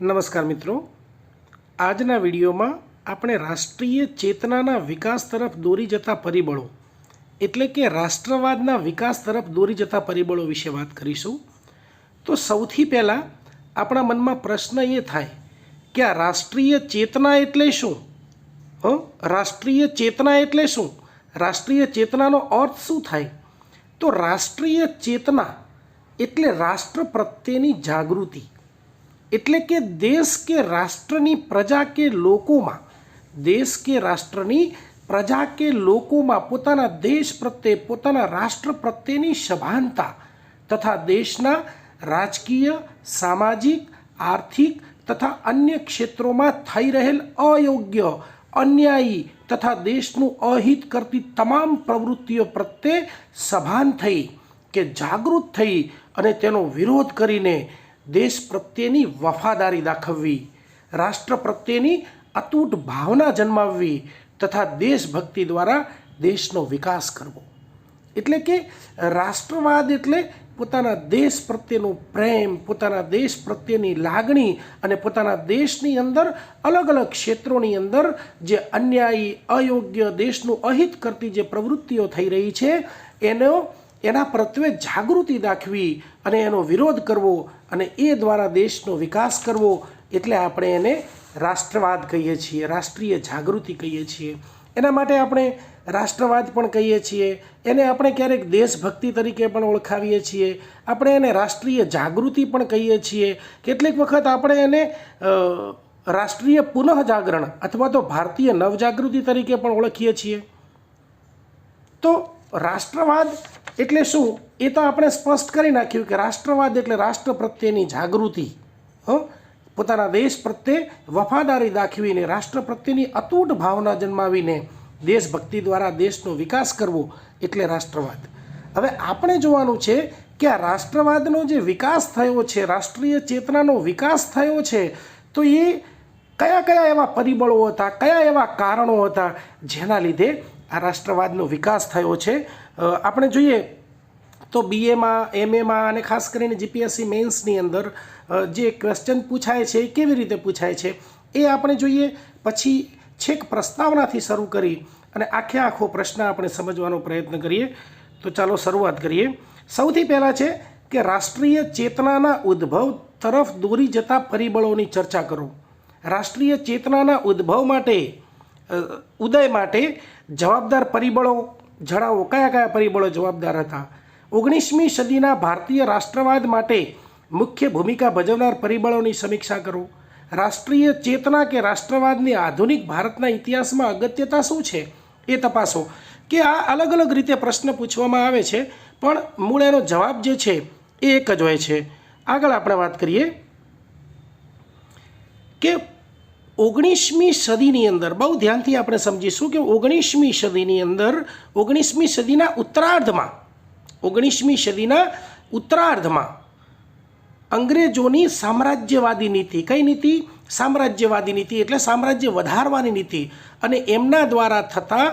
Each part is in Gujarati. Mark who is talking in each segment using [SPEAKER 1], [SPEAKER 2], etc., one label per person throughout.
[SPEAKER 1] નમસ્કાર મિત્રો, આજના વિડીયોમાં આપણે રાષ્ટ્રીય ચેતનાના વિકાસ તરફ દોરી જતા પરિબળો એટલે કે રાષ્ટ્રવાદના વિકાસ તરફ દોરી જતા પરિબળો વિશે વાત કરીશું। તો સૌથી પહેલાં આપણા મનમાં પ્રશ્ન એ થાય કે આ રાષ્ટ્રીય ચેતના એટલે શું? રાષ્ટ્રીય ચેતના એટલે શું? રાષ્ટ્રીય ચેતનાનો અર્થ શું થાય? તો રાષ્ટ્રીય ચેતના એટલે રાષ્ટ્ર પ્રત્યેની જાગૃતિ, એટલે કે દેશ કે રાષ્ટ્રની પ્રજા કે લોકોમાં, દેશ કે રાષ્ટ્રની પ્રજા કે લોકોમાં પોતાના દેશ પ્રત્યે, પોતાના રાષ્ટ્ર પ્રત્યેની સભાનતા તથા દેશના રાજકીય, સામાજિક, આર્થિક તથા અન્ય ક્ષેત્રોમાં થઈ રહેલ અયોગ્ય, અન્યાયી તથા દેશનું અહિત કરતી તમામ પ્રવૃત્તિઓ પ્રત્યે સભાન થઈ કે જાગૃત થઈ અને તેનો વિરોધ કરીને દેશ પ્રત્યેની વફાદારી દાખવવી, રાષ્ટ્ર પ્રત્યેની અતૂટ ભાવના જન્માવવી તથા દેશભક્તિ દ્વારા દેશનો વિકાસ કરવો। એટલે કે રાષ્ટ્રવાદ એટલે પોતાના દેશ પ્રત્યેનો પ્રેમ, પોતાના દેશ પ્રત્યેની લાગણી અને પોતાના દેશની અંદર અલગ અલગ ક્ષેત્રોની અંદર જે અન્યાયી, અયોગ્ય, દેશનું અહિત કરતી જે પ્રવૃત્તિઓ થઈ રહી છે એના પ્રત્યે જાગૃતિ દાખવી અને એનો વિરોધ કરવો અને એ દ્વારા દેશનો વિકાસ કરવો, એટલે આપણે એને રાષ્ટ્રવાદ કહીએ છીએ, રાષ્ટ્રીય જાગૃતિ કહીએ છીએ। એના માટે આપણે રાષ્ટ્રવાદ પણ કહીએ છીએ, એને આપણે ક્યારેક દેશભક્તિ તરીકે પણ ઓળખાવીએ છીએ, આપણે એને રાષ્ટ્રીય જાગૃતિ પણ કહીએ છીએ, કેટલીક વખત આપણે એને રાષ્ટ્રીય પુનઃજાગરણ અથવા તો ભારતીય નવજાગૃતિ તરીકે પણ ઓળખીએ છીએ। તો રાષ્ટ્રવાદ એટલે શું એ તો આપણે સ્પષ્ટ કરી નાખ્યું કે રાષ્ટ્રવાદ એટલે રાષ્ટ્ર પ્રત્યેની જાગૃતિ, પોતાના દેશ પ્રત્યે વફાદારી દાખવીને, રાષ્ટ્ર પ્રત્યેની અતૂટ ભાવના જન્માવીને દેશભક્તિ દ્વારા દેશનો વિકાસ કરવો એટલે રાષ્ટ્રવાદ। હવે આપણે જોવાનું છે કે આ રાષ્ટ્રવાદનો જે વિકાસ થયો છે, રાષ્ટ્રીય ચેતનાનો વિકાસ થયો છે, તો એ કયા કયા એવા પરિબળો હતા, કયા એવા કારણો હતા જેના લીધે આ રાષ્ટ્રવાદનો વિકાસ થયો છે। આપણે જોઈએ તો બીએમાં, એમએમાં અને ખાસ કરીને જીપીએસસી મેન્સની અંદર જે ક્વેશ્ચન પૂછાય છે એ કેવી રીતે પૂછાય છે એ આપણે જોઈએ, પછી છેક પ્રસ્તાવનાથી શરૂ કરી અને આખો પ્રશ્ન આપણે સમજવાનો પ્રયત્ન કરીએ। તો ચાલો શરૂઆત કરીએ। સૌથી પહેલાં છે કે રાષ્ટ્રીય ચેતનાના ઉદ્ભવ તરફ દોરી જતા પરિબળોની ચર્ચા કરો। રાષ્ટ્રીય ચેતનાના ઉદ્ભવ માટે, ઉદય માટે જવાબદાર પરિબળો જણાવો। કયા કયા પરિબળો જવાબદાર હતા? 19મી સદીના ભારતીય રાષ્ટ્રવાદ માટે મુખ્ય ભૂમિકા ભજવનાર પરિબળોની સમીક્ષા કરો। રાષ્ટ્રીય ચેતના કે રાષ્ટ્રવાદની આધુનિક ભારતના ઇતિહાસમાં અગત્યતા શું છે એ તપાસો। કે આ અલગ અલગ રીતે પ્રશ્ન પૂછવામાં આવે છે, પણ મૂળ એનો જવાબ જે છે એ એક જ હોય છે। આગળ આપણે વાત કરીએ કે 19મી સદીની અંદર, બહુ ધ્યાનથી આપણે સમજીશું કે 19મી સદીની અંદર, 19મી સદીના ઉત્તરાર્ધમાં, 19મી સદીના ઉત્તરાર્ધમાં અંગ્રેજોની સામ્રાજ્યવાદી નીતિ, કઈ નીતિ? સામ્રાજ્યવાદી નીતિ એટલે સામ્રાજ્ય વધારવાની નીતિ, અને એમના દ્વારા થતા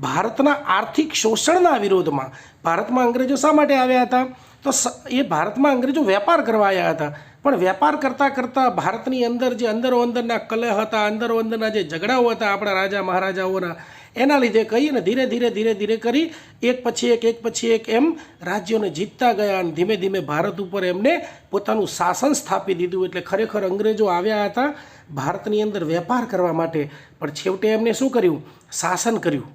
[SPEAKER 1] ભારતના આર્થિક શોષણના વિરોધમાં, ભારતમાં અંગ્રેજો શા માટે આવ્યા હતા? તો એ ભારતમાં અંગ્રેજો વેપાર કરવા આવ્યા હતા, પણ વેપાર કરતાં કરતાં ભારતની અંદર જે અંદરો અંદરના કલહ હતા, અંદરો અંદરના જે ઝઘડાઓ હતા આપણા રાજા મહારાજાઓના, એના લીધે કહીને ધીરે ધીરે કરી એક પછી એક એમ રાજ્યોને જીતતા ગયા અને ધીમે ધીમે ભારત ઉપર એમને પોતાનું શાસન સ્થાપી દીધું। એટલે ખરેખર અંગ્રેજો આવ્યા હતા ભારતની અંદર વેપાર કરવા માટે, પણ છેવટે એમને શું કર્યું? શાસન કર્યું,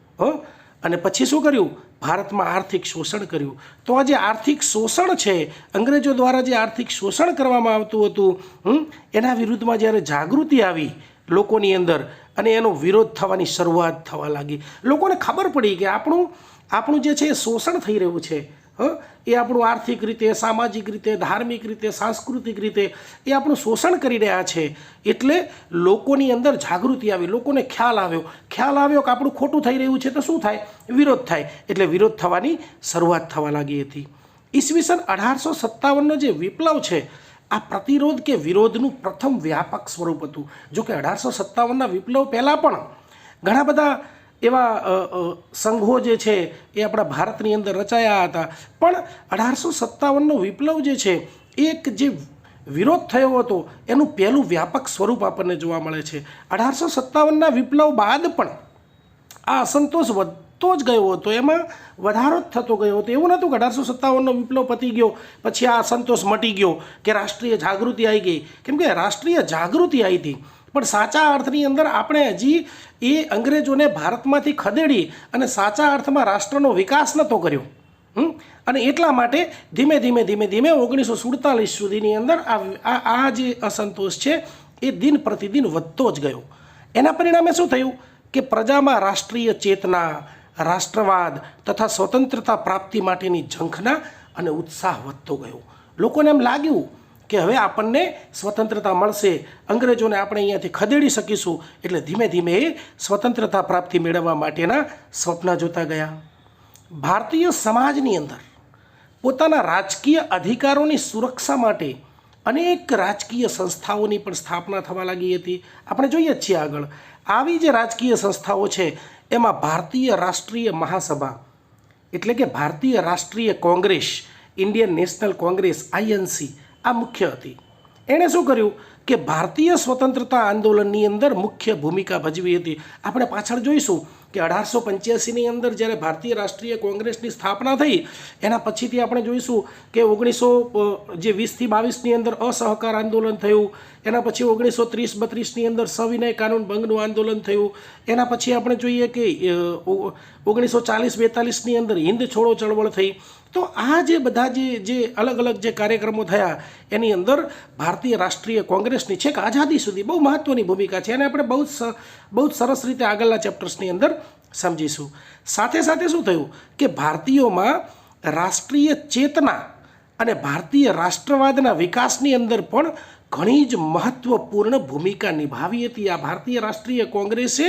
[SPEAKER 1] અને પછી શું કર્યું? ભારતમાં આર્થિક શોષણ કર્યું। તો આ જે આર્થિક શોષણ છે, અંગ્રેજો દ્વારા જે આર્થિક શોષણ કરવામાં આવતું હતું, એના વિરુદ્ધમાં જ્યારે જાગૃતિ આવી લોકોની અંદર અને એનો વિરોધ થવાની શરૂઆત થવા લાગી, લોકોને ખબર પડી કે આપણું જે છે એ શોષણ થઈ રહ્યું છે, એ આપણું આર્થિક રીતે, સામાજિક રીતે, ધાર્મિક રીતે, સાંસ્કૃતિક રીતે એ આપણું શોષણ કરી રહ્યા છે। એટલે લોકોની અંદર જાગૃતિ આવી, લોકોને ખ્યાલ આવ્યો કે આપણું ખોટું થઈ રહ્યું છે, તો શું થાય? વિરોધ થાય। એટલે વિરોધ થવાની શરૂઆત થવા લાગી હતી। ઈસવીસન 1857નો જે વિપ્લવ છે, આ પ્રતિરોધ કે વિરોધનું પ્રથમ વ્યાપક સ્વરૂપ હતું। જો કે 1857ના વિપ્લવ પહેલાં પણ ઘણા બધા એવા સંઘો જે છે એ આપણા ભારતની અંદર રચાયા હતા, પણ 1857નો વિપ્લવ જે છે એક જે વિરોધ થયો હતો એનું પહેલું વ્યાપક સ્વરૂપ આપણને જોવા મળે છે. 1857ના વિપ્લવ બાદ પણ આ અસંતોષ વધતો જ ગયો હતો, એમાં વધારો જ થતો ગયો હતો. એવું નહોતું કે 1857નો વિપ્લવ પતી ગયો પછી આ અસંતોષ મટી ગયો કે રાષ્ટ્રીય જાગૃતિ આવી ગઈ, કેમ કે રાષ્ટ્રીય જાગૃતિ આવી હતી પણ સાચા અર્થની અંદર આપણે હજી એ અંગ્રેજોને ભારતમાંથી ખદેડી અને સાચા અર્થમાં રાષ્ટ્રનો વિકાસ નહોતો કર્યો. અને એટલા માટે ધીમે ધીમે 1947 સુધીની અંદર આ જે અસંતોષ છે એ દિન પ્રતિદિન વધતો જ ગયો. એના પરિણામે શું થયું કે પ્રજામાં રાષ્ટ્રીય ચેતના, રાષ્ટ્રવાદ તથા સ્વતંત્રતા પ્રાપ્તિ માટેની ઝંખના અને ઉત્સાહ વધતો ગયો. લોકોને એમ લાગ્યું કે હવે આપણને સ્વતંત્રતા મળશે, અંગ્રેજોને આપણે અહીંયાથી ખદેડી શકીશું, એટલે ધીમે ધીમે સ્વતંત્રતા પ્રાપ્તિ મેળવવા માટેના સ્વપ્ન જોતા ગયા. ભારતીય સમાજની અંદર પોતાના રાજકીય અધિકારોની સુરક્ષા માટે અનેક રાજકીય સંસ્થાઓની પણ સ્થાપના થવા લાગી હતી. આપણે જોઈએ જ છીએ આગળ આવી જે રાજકીય સંસ્થાઓ છે એમાં ભારતીય રાષ્ટ્રીય મહાસભા એટલે કે ભારતીય રાષ્ટ્રીય Congress, Indian National Congress INC આ મુખ્ય હતી. એણે શું કર્યું કે ભારતીય સ્વતંત્રતા આંદોલનની અંદર મુખ્ય ભૂમિકા ભજવી હતી. આપણે પાછળ જોઈશું કે 1885ની અંદર જ્યારે ભારતીય રાષ્ટ્રીય કોંગ્રેસની સ્થાપના થઈ એના પછીથી આપણે જોઈશું કે 1920થી 22ની અંદર અસહકાર આંદોલન થયું, એના પછી 1930-32ની અંદર સવિનય કાનૂન ભંગનું આંદોલન થયું, એના પછી આપણે જોઈએ કે 1940-42ની અંદર હિન્દ છોડો ચળવળ થઈ. તો આ જે બધા જે અલગ અલગ જે કાર્યક્રમો થયા એની અંદર ભારતીય રાષ્ટ્રીય કોંગ્રેસની છેક આઝાદી સુધી બહુ મહત્ત્વની ભૂમિકા છે અને આપણે બહુ જ સરસ રીતે આગળના ચેપ્ટર્સની અંદર સમજીશું. સાથે સાથે શું થયું કે ભારતીયોમાં રાષ્ટ્રીય ચેતના અને ભારતીય રાષ્ટ્રવાદના વિકાસની અંદર પણ ઘણી જ મહત્ત્વપૂર્ણ ભૂમિકા નિભાવી હતી. આ ભારતીય રાષ્ટ્રીય કોંગ્રેસે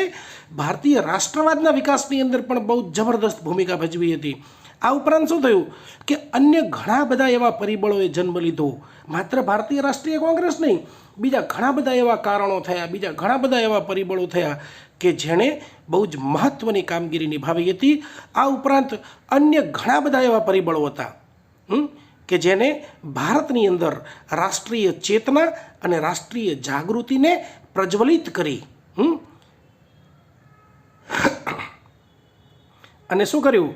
[SPEAKER 1] ભારતીય રાષ્ટ્રવાદના વિકાસની અંદર પણ બહુ જબરદસ્ત ભૂમિકા ભજવી હતી. આ ઉપરાંત શું થયું કે અન્ય ઘણા બધા એવા પરિબળોએ જન્મ લીધો. માત્ર ભારતીય રાષ્ટ્રીય કોંગ્રેસ નહીં, બીજા ઘણા બધા એવા કારણો થયા, બીજા ઘણા બધા એવા પરિબળો થયા કે જેણે બહુ જ મહત્ત્વની કામગીરી નિભાવી હતી. આ ઉપરાંત અન્ય ઘણા બધા એવા પરિબળો હતા કે જેને ભારતની અંદર રાષ્ટ્રીય ચેતના અને રાષ્ટ્રીય જાગૃતિને પ્રજ્વલિત કરી અને શું કર્યું,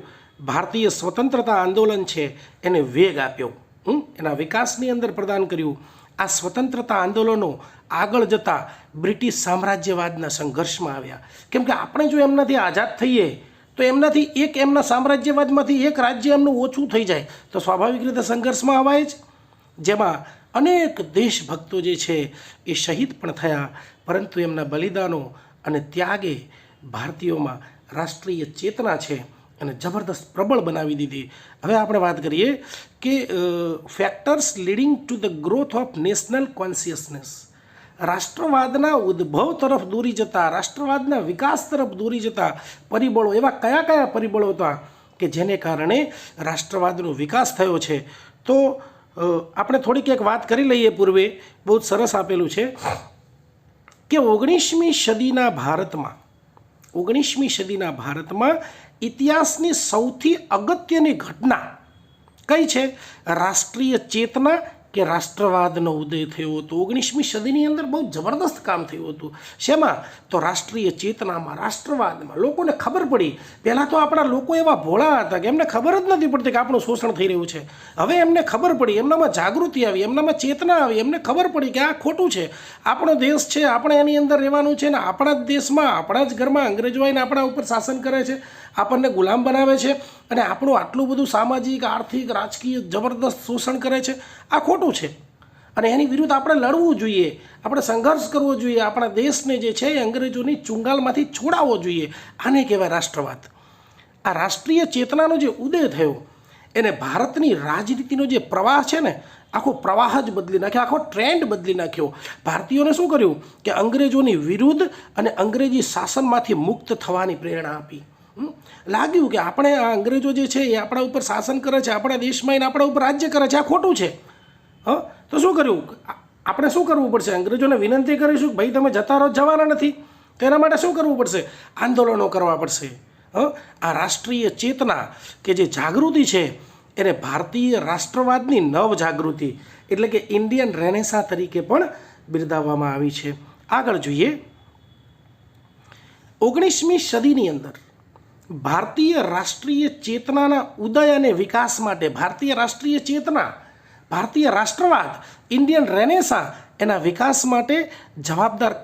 [SPEAKER 1] ભારતીય સ્વતંત્રતા આંદોલન છે એને વેગ આપ્યો, એના વિકાસની અંદર પ્રદાન કર્યું. આ સ્વતંત્રતા આંદોલનો આગળ જતાં બ્રિટિશ સામ્રાજ્યવાદના સંઘર્ષમાં આવ્યા, કેમ કે આપણે જો એમનાથી આઝાદ થઈએ તો એમનાથી એમના સામ્રાજ્યવાદમાંથી એક રાજ્ય એમનું ઓછું થઈ જાય તો સ્વાભાવિક રીતે સંઘર્ષમાં અવાય જ, જેમાં અનેક દેશભક્તો જે છે એ શહીદ પણ થયા, પરંતુ એમના બલિદાનો અને ત્યાગે ભારતીયોમાં રાષ્ટ્રીય ચેતના છે અને જબરદસ્ત પ્રબળ બનાવી દીધી. હવે આપણે વાત કરીએ કે factors leading to the growth of national consciousness. રાષ્ટ્રવાદના ઉદ્ભવ તરફ દોરી જતા, રાષ્ટ્રવાદના વિકાસ તરફ દોરી જતા પરિબળો એવા કયા કયા પરિબળો હતા કે જેને કારણે રાષ્ટ્રવાદનો વિકાસ થયો છે. તો આપણે થોડીક એક વાત કરી લઈએ પૂર્વે, બહુ જ સરસ આપેલું છે કે 19મી સદીના ભારતમાં ઇતિહાસની સૌથી અગત્યની ઘટના કઈ છે? રાષ્ટ્રીય ચેતના કે રાષ્ટ્રવાદનો ઉદય થયો હતો. 19મી સદીની અંદર બહુ જબરદસ્ત કામ થયું હતું. શેમાં? તો રાષ્ટ્રીય ચેતનામાં, રાષ્ટ્રવાદમાં. લોકોને ખબર પડી. પહેલાં તો આપણા લોકો એવા ભોળા હતા કે એમને ખબર જ નથી પડતી કે આપણું શોષણ થઈ રહ્યું છે. હવે એમને ખબર પડી, એમનામાં જાગૃતિ આવી, એમનામાં ચેતના આવી, એમને ખબર પડી કે આ ખોટું છે, આપણો દેશ છે, આપણે એની અંદર રહેવાનું છે ને આપણા જ દેશમાં, આપણા જ ઘરમાં અંગ્રેજો આવીને આપણા ઉપર શાસન કરે છે, આપણને ગુલામ બનાવે છે અને આપણું આટલું બધું સામાજિક, આર્થિક, રાજકીય જબરદસ્ત શોષણ કરે છે. આ ખોટું છે અને એની વિરુદ્ધ આપણે લડવું જોઈએ, આપણે સંઘર્ષ કરવો જોઈએ, આપણા દેશને જે છે એ અંગ્રેજોની ચુંગાલમાંથી છોડાવવો જોઈએ. આને કહેવાય રાષ્ટ્રવાદ. આ રાષ્ટ્રીય ચેતનાનો જે ઉદય થયો એને ભારતની રાજનીતિનો જે પ્રવાહ છે ને, આખો પ્રવાહ જ બદલી નાખ્યો, આખો ટ્રેન્ડ બદલી નાખ્યો. ભારતીયોને શું કર્યું કે અંગ્રેજોની વિરુદ્ધ અને અંગ્રેજી શાસનમાંથી મુક્ત થવાની પ્રેરણા આપી. લાગ્યું કે આપણે આ અંગ્રેજો જે છે એ આપણા ઉપર શાસન કરે છે, આપણા દેશમાં એને આપણા ઉપર રાજ્ય કરે છે, આ ખોટું છે. તો શું કર્યું? આપણે શું કરવું પડશે? અંગ્રેજોને વિનંતી કરીશું કે ભાઈ તમે જવાના નથી, તો એના માટે શું કરવું પડશે? આંદોલનો કરવા પડશે. આ રાષ્ટ્રીય ચેતના કે જે જાગૃતિ છે એને ભારતીય રાષ્ટ્રવાદની નવ જાગૃતિ એટલે કે ઇન્ડિયન રેનેસા તરીકે પણ બિરદાવવામાં આવી છે. આગળ જોઈએ, 19મી સદીની અંદર ભારતીય રાષ્ટ્રીય ચેતનાના ઉદય અને વિકાસ માટે ભારતીય રાષ્ટ્રીય ચેતના, ભારતીય રાષ્ટ્રવાદ, ઇન્ડિયન રેનેસા એના વિકાસ માટે જવાબદાર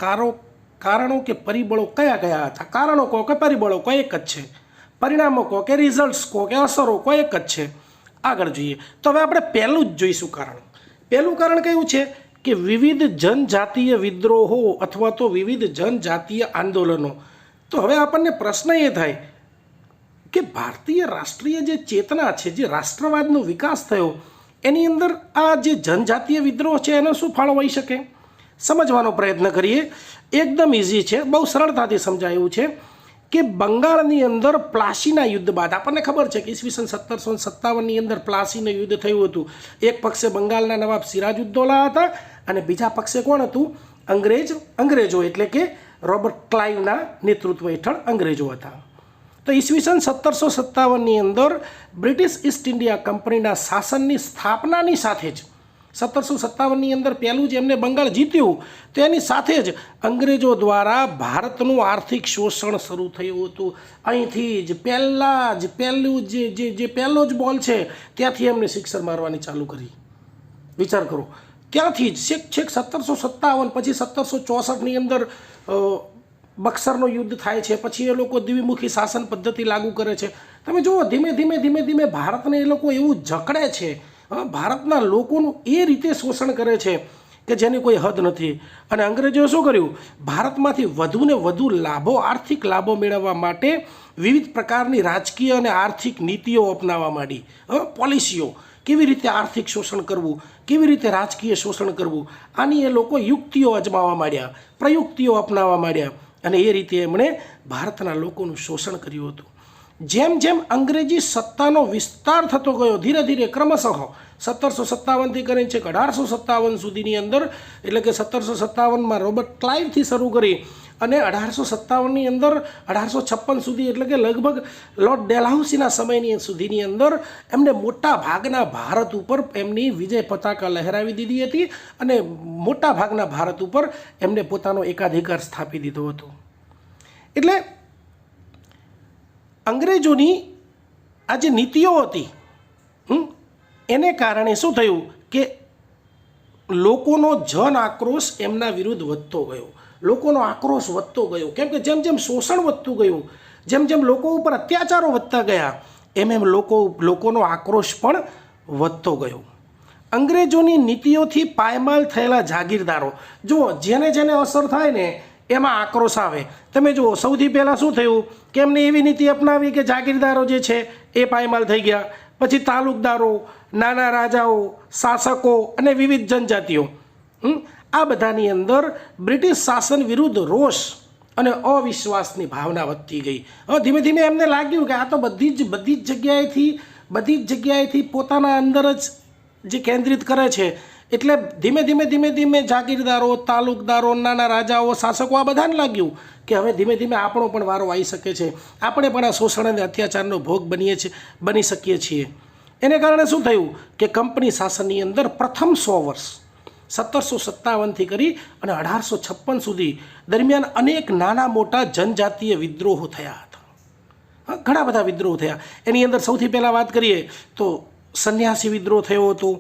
[SPEAKER 1] કારણો કે પરિબળો કયા કયા હતા? કારણો કહો કે પરિબળો કોઈ એક જ છે, પરિણામો કહો કે રિઝલ્ટ્સ કહો કે અસરો કોઈ એક જ છે. આગળ જોઈએ તો હવે આપણે પહેલું જ જોઈશું કારણ. પહેલું કારણ કયું છે કે વિવિધ જનજાતીય વિદ્રોહો અથવા તો વિવિધ જનજાતીય આંદોલનો. તો હવે આપણને પ્રશ્ન એ થાય કે ભારતીય રાષ્ટ્રીય જે ચેતના છે, જે રાષ્ટ્રવાદનો વિકાસ થયો, એની અંદર આ જે જનજાતીય વિદ્રોહ છે એનો શું ફાળો હોઈ શકે? સમજવાનો પ્રયત્ન કરીએ. એકદમ ઇઝી છે, બહુ સરળતાથી સમજાયું છે કે બંગાળની અંદર પ્લાસીના યુદ્ધ બાદ આપણને ખબર છે કે ઈસવીસન 1757ની અંદર પ્લાસીનું યુદ્ધ થયું હતું. એક પક્ષે બંગાળના નવાબ સિરાજુદ્દૌલા હતા અને બીજા પક્ષે કોણ હતું? અંગ્રેજો એટલે કે રોબર્ટ ક્લાઇવના નેતૃત્વ હેઠળ અંગ્રેજો હતા. તો ઈસવીસન 1757ની અંદર બ્રિટિશ ઈસ્ટ ઇન્ડિયા કંપનીના શાસનની સ્થાપનાની સાથે જ 1757ની અંદર પહેલું જ એમને બંગાળ જીત્યું, તો એની સાથે જ અંગ્રેજો દ્વારા ભારતનું આર્થિક શોષણ શરૂ થયું હતું. અહીંથી જ પહેલો જ બોલ છે ત્યાંથી એમને સિક્સર મારવાની ચાલુ કરી. વિચાર કરો, ત્યાંથી જ છેક 1757 પછી 1764ની અંદર બક્સરનો યુદ્ધ થાય છે, પછી એ લોકો દ્વિમુખી શાસન પદ્ધતિ લાગુ કરે છે. તમે જુઓ, ધીમે ધીમે ભારતને એ લોકો એવું જકડે છે, ભારતના લોકોનું એ રીતે શોષણ કરે છે કે જેની કોઈ હદ નથી. અને અંગ્રેજોએ શું કર્યું? ભારતમાંથી વધુને વધુ આર્થિક લાભો મેળવવા માટે વિવિધ પ્રકારની રાજકીય અને આર્થિક નીતિઓ અપનાવવા માંડી. પોલિસીઓ, કેવી રીતે આર્થિક શોષણ કરવું, કેવી રીતે રાજકીય શોષણ કરવું, આની એ લોકો યુક્તિઓ અજમાવવા માંડ્યા, પ્રયુક્તિઓ અપનાવવા માંડ્યા અને એ રીતે એમણે ભારતના લોકોનું શોષણ કર્યું હતું. જેમ જેમ અંગ્રેજી સત્તાનો વિસ્તાર થતો ગયો, ધીરે ધીરે ક્રમશઃ 1757થી કરીને છેક 1857 સુધીની અંદર, એટલે કે 1757માં રોબર્ટ ક્લાઇવથી શરૂ કરી અને 1857ની અંદર 1856 સુધી, એટલે કે લગભગ લોર્ડ ડેલહાઉસીના સમયની સુધીની અંદર એમને મોટા ભાગના ભારત ઉપર એમની વિજય પતાકા લહેરાવી દીધી હતી અને મોટા ભાગના ભારત ઉપર એમને પોતાનો એકાધિકાર સ્થાપી દીધો હતો. એટલે અંગ્રેજોની આ જે નીતિઓ હતી એને કારણે શું થયું કે લોકોનો જન આક્રોશ એમના વિરુદ્ધ વધતો ગયો, લોકોનો આક્રોશ વધતો ગયો. કેમ કે જેમ જેમ શોષણ વધતું ગયું, જેમ જેમ લોકો ઉપર અત્યાચારો વધતા ગયા, એમ લોકોનો આક્રોશ પણ વધતો ગયો. અંગ્રેજોની નીતિઓથી પાયમાલ થયેલા જાગીરદારો, જુઓ, જેને જેને અસર થાય ને એમાં આક્રોશ આવે. તમે જુઓ, સૌથી પહેલાં શું થયું કે એમને એવી નીતિ અપનાવી કે જાગીરદારો જે છે એ પાયમાલ થઈ ગયા. પછી તાલુકદારો, નાના રાજાઓ, શાસકો અને વિવિધ જનજાતિઓ, આ બધાની અંદર બ્રિટિશ શાસન વિરુદ્ધ રોષ અને અવિશ્વાસની ભાવના વધતી ગઈ. હવે ધીમે ધીમે એમને લાગ્યું કે આ તો બધી જ જગ્યાએથી પોતાના અંદર જ જે કેન્દ્રિત કરે છે. એટલે ધીમે ધીમે જાગીરદારો, તાલુકદારો, નાના રાજાઓ, શાસકો આ બધાને લાગ્યું કે હવે ધીમે ધીમે આપણો પણ વારો આવી શકે છે, આપણે પણ આ શોષણ અને અત્યાચારનો ભોગ બની શકીએ છીએ. એને કારણે શું થયું કે કંપની શાસનની અંદર પ્રથમ 100 વર્ષ 1757થી કરી અને 1856 સુધી દરમિયાન અનેક નાના મોટા જનજાતીય વિદ્રોહો થયા હતા. ઘણા બધા વિદ્રોહ થયા. એની અંદર સૌથી પહેલાં વાત કરીએ તો સંન્યાસી વિદ્રોહ થયો હતો,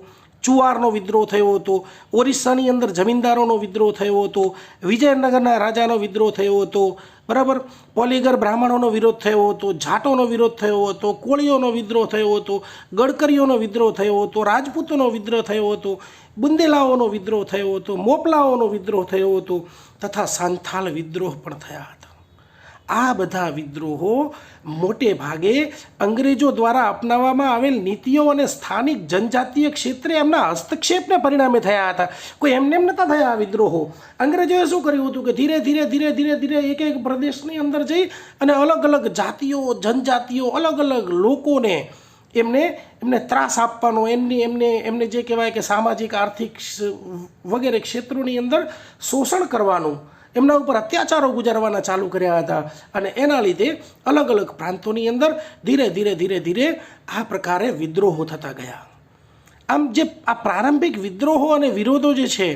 [SPEAKER 1] ચુવારનો વિદ્રોહ થયો હતો, ઓરિસ્સાની અંદર જમીનદારોનો વિદ્રોહ થયો હતો, વિજયનગરના રાજાનો વિદ્રોહ થયો હતો, બરાબર, પોલીગર બ્રાહ્મણોનો વિરોધ થયો હતો, જાટોનો વિરોધ થયો હતો, કોળીઓનો વિદ્રોહ થયો હતો, ગડકરીઓનો વિદ્રોહ થયો હતો, રાજપૂતોનો વિદ્રોહ થયો હતો, બુંદેલાઓનો વિદ્રોહ થયો હતો, મોપલાઓનો વિદ્રોહ થયો હતો તથા સાંથાલ વિદ્રોહ પણ થયા હતા. આ બધા વિદ્રોહો મોટે ભાગે અંગ્રેજો દ્વારા અપનાવવામાં આવેલ નીતિઓ અને સ્થાનિક જનજાતીય ક્ષેત્રે એમના હસ્તક્ષેપને પરિણામે થયા હતા. કોઈ એમને એમ નહોતા થયા આ વિદ્રોહો. અંગ્રેજોએ શું કર્યું હતું કે ધીરે ધીરે એક એક પ્રદેશની અંદર જઈ અને અલગ અલગ જાતિઓ, જનજાતિઓ, અલગ અલગ લોકોને એમને ત્રાસ આપવાનો, એમને જે કહેવાય કે સામાજિક, આર્થિક વગેરે ક્ષેત્રોની અંદર શોષણ કરવાનું, એમના ઉપર અત્યાચારો ગુજારવાના ચાલુ કર્યા હતા. અને એના લીધે અલગ અલગ પ્રાંતોની અંદર ધીરે ધીરે આ પ્રકારે વિદ્રોહો થતા ગયા. આમ જે આ પ્રારંભિક વિદ્રોહો અને વિરોધો જે છે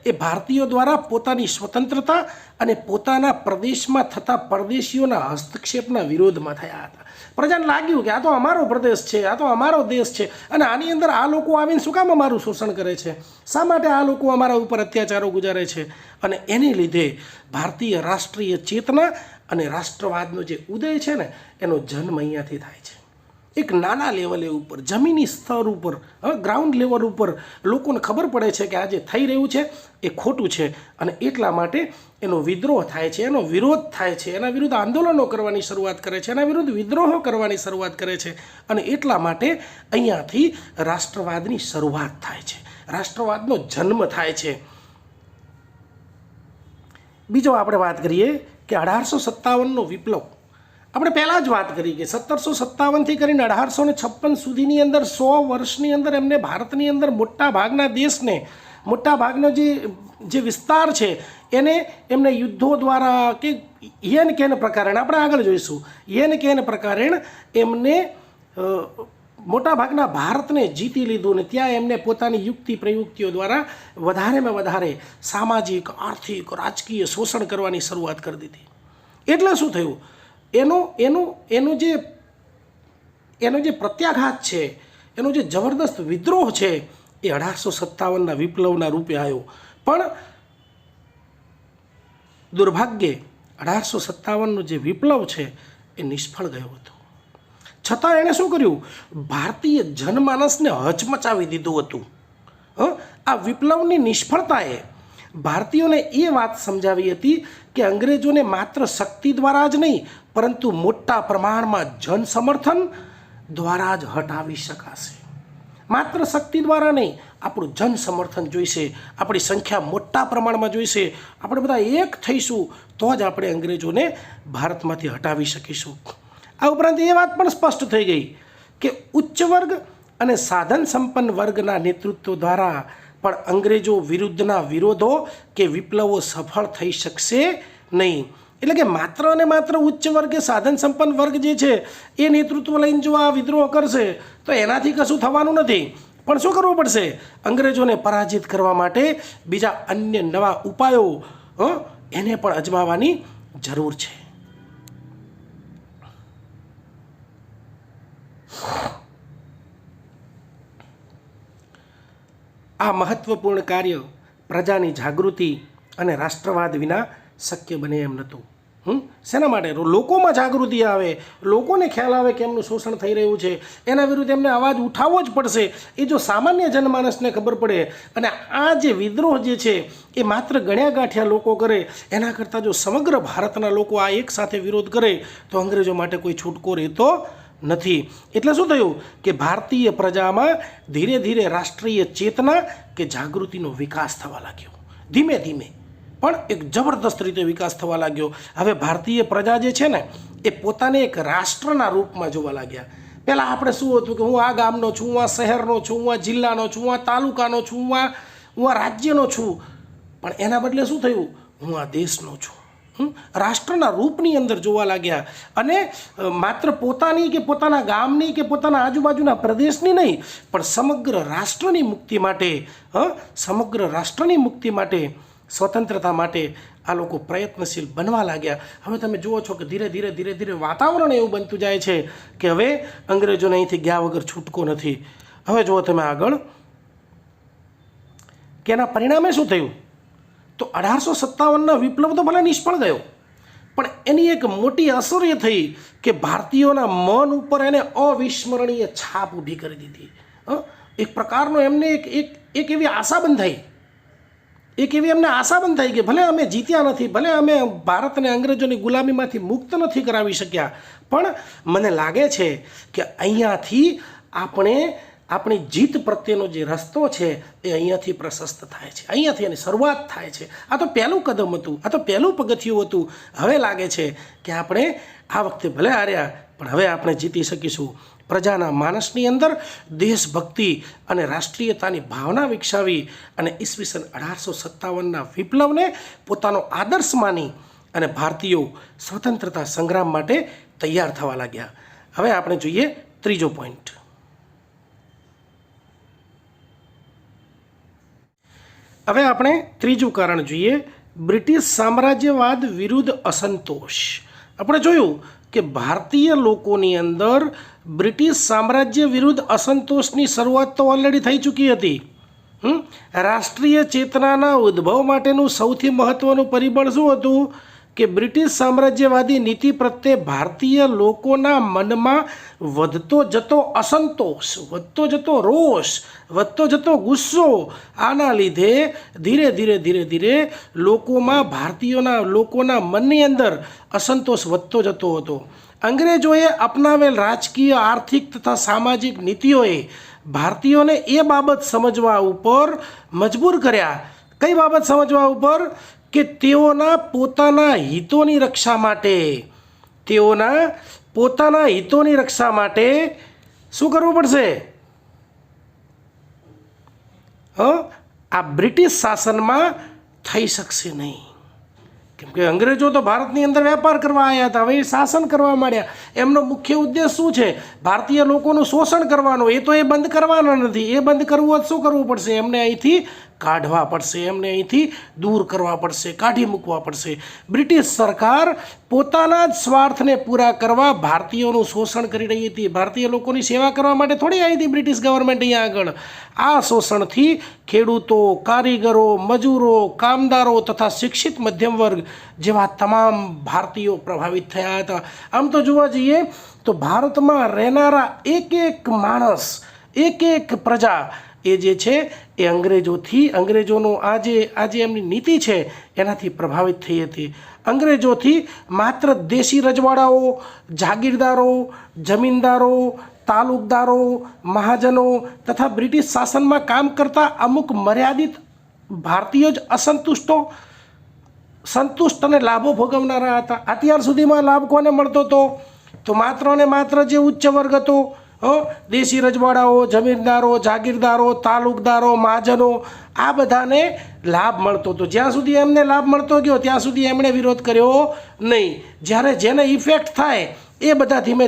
[SPEAKER 1] એ ભારતીયો દ્વારા પોતાની સ્વતંત્રતા અને પોતાના પ્રદેશમાં થતા પરદેશીઓના હસ્તક્ષેપના વિરોધમાં થયા હતા. પ્રજાને લાગ્યું કે આ તો અમારો પ્રદેશ છે, આ તો અમારો દેશ છે, અને આની અંદર આ લોકો આવીને શું કામ અમારું શોષણ કરે છે, શા માટે આ લોકો અમારા ઉપર અત્યાચારો ગુજારે છે. અને એને લીધે ભારતીય રાષ્ટ્રીય ચેતના અને રાષ્ટ્રવાદનો જે ઉદય છે ને એનો જન્મ અહીંયાથી થાય છે. એક નાના લેવલે ઉપર, જમીની સ્તર ઉપર, ગ્રાઉન્ડ લેવલ ઉપર લોકોને ખબર પડે છે કે આ જે થઈ રહ્યું છે એ ખોટું છે, અને એટલા માટે એનો વિદ્રોહ થાય છે, એનો વિરોધ થાય છે, એના વિરુદ્ધ આંદોલનો કરવાની શરૂઆત કરે છે, એના વિરુદ્ધ વિદ્રોહો કરવાની શરૂઆત કરે છે. અને એટલા માટે અહીંયાથી રાષ્ટ્રવાદની શરૂઆત થાય છે, રાષ્ટ્રવાદનો જન્મ થાય છે. બીજો આપણે વાત કરીએ કે 1857નો વિપ્લવ. આપણે પહેલાં જ વાત કરી કે 1757થી કરીને 1856 સુધીની અંદર 100 વર્ષની અંદર એમને ભારતની અંદર મોટા ભાગના દેશને, મોટા ભાગનો જે વિસ્તાર છે એને એમને યુદ્ધો દ્વારા કે યેન કેન પ્રકારે, આપણે આગળ જોઈશું, યેન કેન પ્રકારે એમને મોટાભાગના ભારતને જીતી લીધું, ને ત્યાં એમને પોતાની યુક્તિ પ્રયુક્તિઓ દ્વારા વધારેમાં વધારે સામાજિક, આર્થિક, રાજકીય શોષણ કરવાની શરૂઆત કરી દીધી. એટલે શું થયું, એનો જે પ્રત્યાઘાત છે, એનો જે જબરદસ્ત વિદ્રોહ છે એ 1857ના વિપ્લવના રૂપે આવ્યો. પણ દુર્ભાગ્યે 1857નો જે વિપ્લવ છે એ નિષ્ફળ ગયો હતો. છતાં એણે શું કર્યું, ભારતીય જનમાનસને હચમચાવી દીધું હતું. આ વિપ્લવની નિષ્ફળતાએ ભારતીયોને એ વાત સમજાવી હતી કે અંગ્રેજોને માત્ર શક્તિ દ્વારા જ નહીં પરંતુ મોટા પ્રમાણમાં જન સમર્થન દ્વારા જ હટાવી શકાશે. માત્ર શક્તિ દ્વારા નહીં, આપણું જન સમર્થન જોઈશે, આપણી સંખ્યા મોટા પ્રમાણમાં જોઈશે, આપણે બધા એક થઈશું તો જ આપણે અંગ્રેજોને ભારતમાંથી હટાવી શકીશું. આ ઉપરાંત એ વાત પણ સ્પષ્ટ થઈ ગઈ કે ઉચ્ચ વર્ગ અને સાધન સંપન્ન વર્ગના નેતૃત્વ દ્વારા પણ અંગ્રેજો વિરુદ્ધના વિરોધો કે વિપ્લવો સફળ થઈ શકશે નહીં. એટલે કે માત્ર અને માત્ર ઉચ્ચ વર્ગ કે સાધન સંપન્ન વર્ગ જે છે એ નેતૃત્વ લઈને જો આ વિદ્રોહ કરશે તો એનાથી કશું થવાનું નથી. પણ શું કરવું પડશે, અંગ્રેજોને પરાજિત કરવા માટે બીજા અન્ય નવા ઉપાયો એને પણ અજમાવવાની જરૂર છે. આ મહત્વપૂર્ણ કાર્ય પ્રજાની જાગૃતિ અને રાષ્ટ્રવાદ વિના શક્ય બને એમ નહોતું. શેના માટે? લોકોમાં જાગૃતિ આવે, લોકોને ખ્યાલ આવે કે એમનું શોષણ થઈ રહ્યું છે, એના વિરુદ્ધ એમને અવાજ ઉઠાવવો જ પડશે. એ જો સામાન્ય જનમાનસને ખબર પડે અને આ જે વિદ્રોહ જે છે એ માત્ર ગણ્યા ગાંઠ્યા લોકો કરે એના કરતાં જો સમગ્ર ભારતના લોકો આ એક સાથે વિરોધ કરે તો અંગ્રેજો માટે કોઈ છૂટકો રહેતો નથી. એટલે શું થયું કે ભારતીય પ્રજામાં ધીરે ધીરે રાષ્ટ્રીય ચેતના કે જાગૃતિનો વિકાસ થવા લાગ્યો. ધીમે ધીમે પણ એક જબરદસ્ત રીતે વિકાસ થવા લાગ્યો. હવે ભારતીય પ્રજા જે છે ને એ પોતાને એક રાષ્ટ્રના રૂપમાં જોવા લાગ્યા. પહેલાં આપણે શું હતું કે હું આ ગામનો છું, હું આ શહેરનો છું, હું આ જિલ્લાનો છું, હું આ તાલુકાનો છું, હું આ રાજ્યનો છું. પણ એના બદલે શું થયું, હું આ દેશનો છું. રાષ્ટ્રના રૂપની અંદર જોવા લાગ્યા. અને માત્ર પોતાની કે પોતાના ગામની કે પોતાના આજુબાજુના પ્રદેશની નહીં પણ સમગ્ર રાષ્ટ્રની મુક્તિ માટે, સમગ્ર રાષ્ટ્રની મુક્તિ માટે, સ્વતંત્રતા માટે આ લોકો પ્રયત્નશીલ બનવા લાગ્યા. હવે તમે જુઓ છો કે ધીરે ધીરે ધીરે ધીરે વાતાવરણ એવું બનતું જાય છે કે હવે અંગ્રેજોને અહીંથી ગયા વગર છૂટકો નથી. હવે જુઓ તમે આગળ કે એના પરિણામે શું થયું, તો 1857ના વિપ્લવ તો ભલે નિષ્ફળ ગયો પણ એની એક મોટી અસર એ થઈ કે ભારતીયોના મન ઉપર એને અવિસ્મરણીય છાપ ઊભી કરી દીધી. એક પ્રકારનો એમને એક એવી આશા બંધાઈ, એક એવી એમને આશા બંધાઈ કે ભલે અમે જીત્યા નથી, ભલે અમે ભારતને અંગ્રેજોની ગુલામીમાંથી મુક્ત નથી કરાવી શક્યા, પણ મને લાગે છે કે અહીંયાથી આપણી જીત પ્રત્યેનો જે રસ્તો છે એ અહીંયાથી પ્રશસ્ત થાય છે, અહીંયાથી એની શરૂઆત થાય છે. આ તો પહેલું કદમ હતું, આ તો પહેલું પગથિયું હતું. હવે લાગે છે કે આપણે આ વખતે ભલે હાર્યા પણ હવે આપણે જીતી શકીશું. પ્રજાના માનસની અંદર દેશભક્તિ અને રાષ્ટ્રીયતાની ભાવના વિકસાવી અને ઈસવીસન 1857ના વિપ્લવને પોતાનો આદર્શ માની અને ભારતીયો સ્વતંત્રતા સંગ્રામ માટે તૈયાર થવા લાગ્યા. હવે આપણે જોઈએ ત્રીજો પોઈન્ટ. હવે આપણે ત્રીજું કારણ જોઈએ, બ્રિટિશ સામ્રાજ્યવાદ વિરુદ્ધ અસંતોષ. આપણે જોયું કે ભારતીય લોકોની અંદર બ્રિટિશ સામ્રાજ્ય વિરુદ્ધ અસંતોષની શરૂઆત તો ઓલરેડી થઈ ચૂકી હતી. રાષ્ટ્રીય ચેતનાના ઉદ્ભવ માટેનું સૌથી મહત્ત્વનું પરિબળ શું હતું કે બ્રિટિશ સામ્રાજ્યવાદી નીતિ પ્રત્યે ભારતીય લોકોના મનમાં વધતો જતો અસંતોષ, વધતો જતો રોષ, વધતો જતો ગુસ્સો, આના લીધે ધીરે ધીરે ધીરે ધીરે લોકોના મનની અંદર અસંતોષ વધતો જતો હતો. અંગ્રેજોએ અપનાવેલ રાજકીય, આર્થિક તથા સામાજિક નીતિઓએ ભારતીયોને એ બાબત સમજવા ઉપર મજબૂર કર્યા. કઈ બાબત સમજવા ઉપર? કે તેઓના પોતાના હિતોની રક્ષા માટે શું કરવું પડશે? આ બ્રિટિશ શાસનમાં થઈ શકશે નહીં. કેમ કે અંગ્રેજો તો ભારતની અંદર વેપાર કરવા આવ્યા હતા, હવે એ શાસન કરવા માંડ્યા. એમનો મુખ્ય ઉદ્દેશ શું છે? ભારતીય લોકોનું શોષણ કરવાનો. એ તો એ બંધ કરવાના નથી. એ બંધ કરવું હોય શું કરવું પડશે? એમને અહીંથી કાઢવા પડશે, એમને અહીંથી દૂર કરવા પડશે, કાઢી મૂકવા પડશે. બ્રિટિશ સરકાર પોતાના જ સ્વાર્થને પૂરા કરવા ભારતીયોનું શોષણ કરી રહી હતી. ભારતીય લોકોની સેવા કરવા માટે થોડી આવી હતી બ્રિટિશ ગવર્મેન્ટ અહીંયા આગળ. આ શોષણથી ખેડૂતો, કારીગરો, મજૂરો, કામદારો તથા શિક્ષિત મધ્યમ વર્ગ જેવા તમામ ભારતીયો પ્રભાવિત થયા હતા. આમ તો જોવા જઈએ તો ભારતમાં રહેનારા એક એક માણસ, એક એક પ્રજા એ જે છે એ અંગ્રેજોનું આજે એમની નીતિ છે એનાથી પ્રભાવિત થઈ હતી. અંગ્રેજોથી માત્ર દેશી રજવાડાઓ, જાગીરદારો, જમીનદારો, તાલુકદારો, મહાજનો તથા બ્રિટિશ શાસનમાં કામ કરતા અમુક મર્યાદિત ભારતીયો જ સંતુષ્ટ અને લાભો ભોગવનારા હતા. અત્યાર સુધીમાં લાભ કોને મળતો હતો? તો માત્ર ને માત્ર જે ઉચ્ચ વર્ગ હતો, દેશી રજવાડાઓ, જમીનદારો, જાગીરદારો, તાલુકદારો, મહાજનો, આ બધાને લાભ મળતો હતો. જ્યાં સુધી એમને લાભ મળતો ગયો ત્યાં સુધી એમણે વિરોધ કર્યો નહીં. જ્યારે જેને ઇફેક્ટ થાય એ બધા ધીમે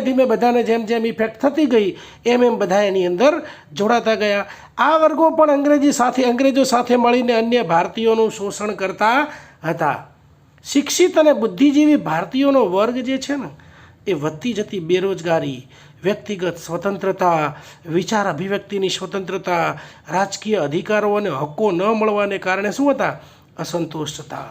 [SPEAKER 1] ધીમે બધાને જેમ જેમ ઇફેક્ટ થતી ગઈ એમ બધા એની અંદર જોડાતા ગયા. આ વર્ગો પણ અંગ્રેજો સાથે મળીને અન્ય ભારતીયોનું શોષણ કરતા હતા. શિક્ષિત અને બુદ્ધિજીવી ભારતીયોનો વર્ગ જે છે ને એ વધતી જતી બેરોજગારી, વ્યક્તિગત સ્વતંત્રતા, વિચાર અભિવ્યક્તિની સ્વતંત્રતા, રાજકીય અધિકારો અને હક્કો ન મળવાને કારણે શું હતા? અસંતોષ હતા.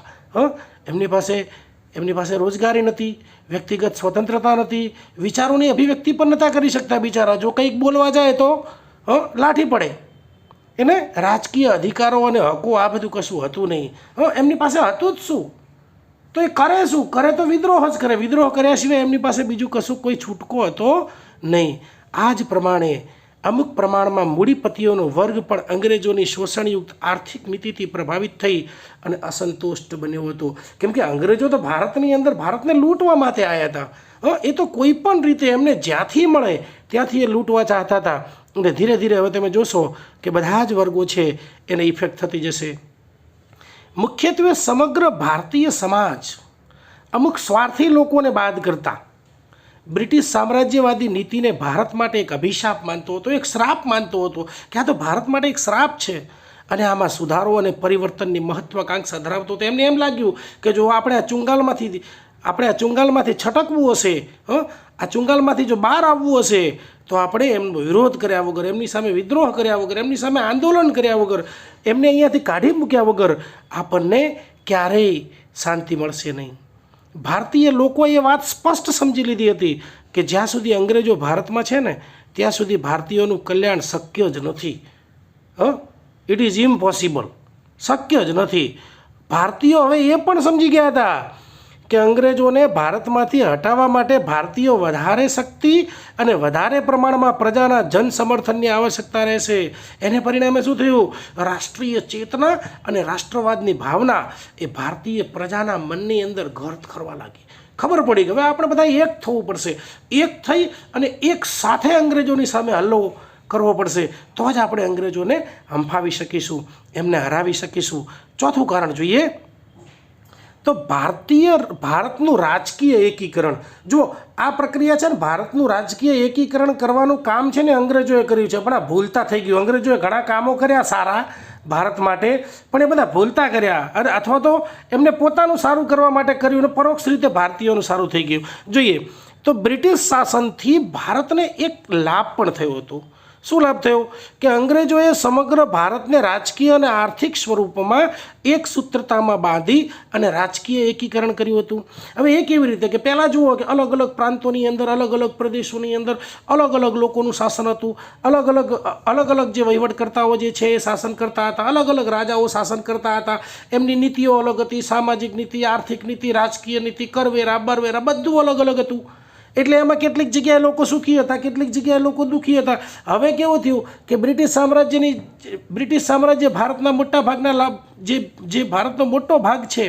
[SPEAKER 1] એમની પાસે રોજગારી નથી, વ્યક્તિગત સ્વતંત્રતા નથી, વિચારોની અભિવ્યક્તિ પણ નહોતા કરી શકતા બિચારા. જો કંઈક બોલવા જાય તો લાઠી પડે. એને રાજકીય અધિકારો અને હક્કો આ બધું કશું હતું નહીં. એમની પાસે હતું જ શું? તો એ કરે શું? કરે તો વિદ્રોહ જ કરે. વિદ્રોહ કર્યા સિવાય એમની પાસે બીજું કશું કોઈ છૂટકો હતો નહીં. આ જ પ્રમાણે અમુક પ્રમાણમાં મૂડીપતિઓનો વર્ગ પણ અંગ્રેજોની શોષણયુક્ત આર્થિક નીતિથી પ્રભાવિત થઈ અને અસંતુષ્ટ બન્યો હતો. કેમ કે અંગ્રેજો તો ભારતની અંદર ભારતને લૂંટવા માટે આવ્યા હતા. એ તો કોઈ પણ રીતે એમને જ્યાંથી મળે ત્યાંથી એ લૂંટવા ચાહતા હતા. અને ધીરે ધીરે હવે તમે જોશો કે બધા જ વર્ગો છે એને ઇફેક્ટ થતી જશે. મુખ્યત્વે સમગ્ર ભારતીય સમાજ અમુક સ્વાર્થી લોકોને બાદ કરતા બ્રિટિશ સામ્રાજ્યવાદી નીતિને ભારત માટે એક અભિશાપ માનતો હતો, એક શ્રાપ માનતો હતો કે આ તો ભારત માટે એક શ્રાપ છે અને આમાં સુધારો અને પરિવર્તનની મહત્વાકાંક્ષા ધરાવતો હતો. એમને એમ લાગ્યું કે જો આપણે આ ચુંગાલમાંથી છટકવું હશે, આ ચુંગાલમાંથી જો બહાર આવવું હશે તો આપણે એમનો વિરોધ કર્યા વગર, એમની સામે વિદ્રોહ કર્યા વગર, એમની સામે આંદોલન કર્યા વગર, એમને અહીંયાથી કાઢી મૂક્યા વગર આપણને ક્યારેય શાંતિ મળશે નહીં. ભારતીય લોકોએ એ વાત સ્પષ્ટ સમજી લીધી હતી કે જ્યાં સુધી અંગ્રેજો ભારતમાં છે ને ત્યાં સુધી ભારતીયોનું કલ્યાણ શક્ય જ નથી. ઇટ ઇઝ ઇમ્પોસિબલ, શક્ય જ નથી. ભારતીયો હવે એ પણ સમજી ગયા હતા કે અંગ્રેજોને ભારતમાંથી હટાવવા માટે ભારતીયો વધારે શક્તિ અને વધારે પ્રમાણમાં પ્રજાના જન સમર્થનની આવશ્યકતા રહેશે. એને પરિણામે શું થયું? રાષ્ટ્રીય ચેતના અને રાષ્ટ્રવાદની ભાવના એ ભારતીય પ્રજાના મનની અંદર ઘર કરવા લાગી. ખબર પડી કે હવે આપણે બધા એક થવું પડશે. એક થઈ અને એક સાથે અંગ્રેજોની સામે હલ્લો કરવો પડશે. તો જ આપણે અંગ્રેજોને હંફાવી શકીશું, એમને હરાવી શકીશું. ચોથું કારણ જોઈએ તો ભારતનું રાજકીય એકીકરણ. જો આ પ્રક્રિયા છે ને, ભારતનું રાજકીય એકીકરણ કરવાનું કામ છે ને અંગ્રેજોએ કર્યું છે, પણ આ ભૂલતા થઈ ગયું. અંગ્રેજોએ ઘણા કામો કર્યા સારા, ભારત માટે, પણ એ બધા ભૂલતા કર્યા અને અથવા તો એમને પોતાનું સારું કરવા માટે કર્યું અને પરોક્ષ રીતે ભારતીયોનું સારું થઈ ગયું. જોઈએ તો બ્રિટિશ શાસનથી ભારતને એક લાભ પણ થયો હતો. શું લાભ થયો? કે અંગ્રેજોએ સમગ્ર ભારતને રાજકીય અને આર્થિક સ્વરૂપમાં એક સૂત્રતામાં બાંધી અને રાજકીય એકીકરણ કર્યું હતું. હવે એ કેવી રીતે? કે પહેલાં જુઓ કે અલગ અલગ પ્રાંતોની અંદર, અલગ અલગ પ્રદેશોની અંદર અલગ અલગ લોકોનું શાસન હતું. અલગ અલગ જે વહીવટકર્તાઓ જે છે એ શાસન કરતા હતા. અલગ અલગ રાજાઓ શાસન કરતા હતા. એમની નીતિઓ અલગ હતી. સામાજિક નીતિ, આર્થિક નીતિ, રાજકીય નીતિ, કરવેરા, બરવેરા બધું અલગ અલગ હતું. એટલે એમાં કેટલીક જગ્યાએ લોકો સુખી હતા, કેટલીક જગ્યાએ લોકો દુઃખી હતા. હવે કેવું થયું કે બ્રિટિશ સામ્રાજ્ય ભારતના મોટા ભાગના લાભ જે ભારતનો મોટો ભાગ છે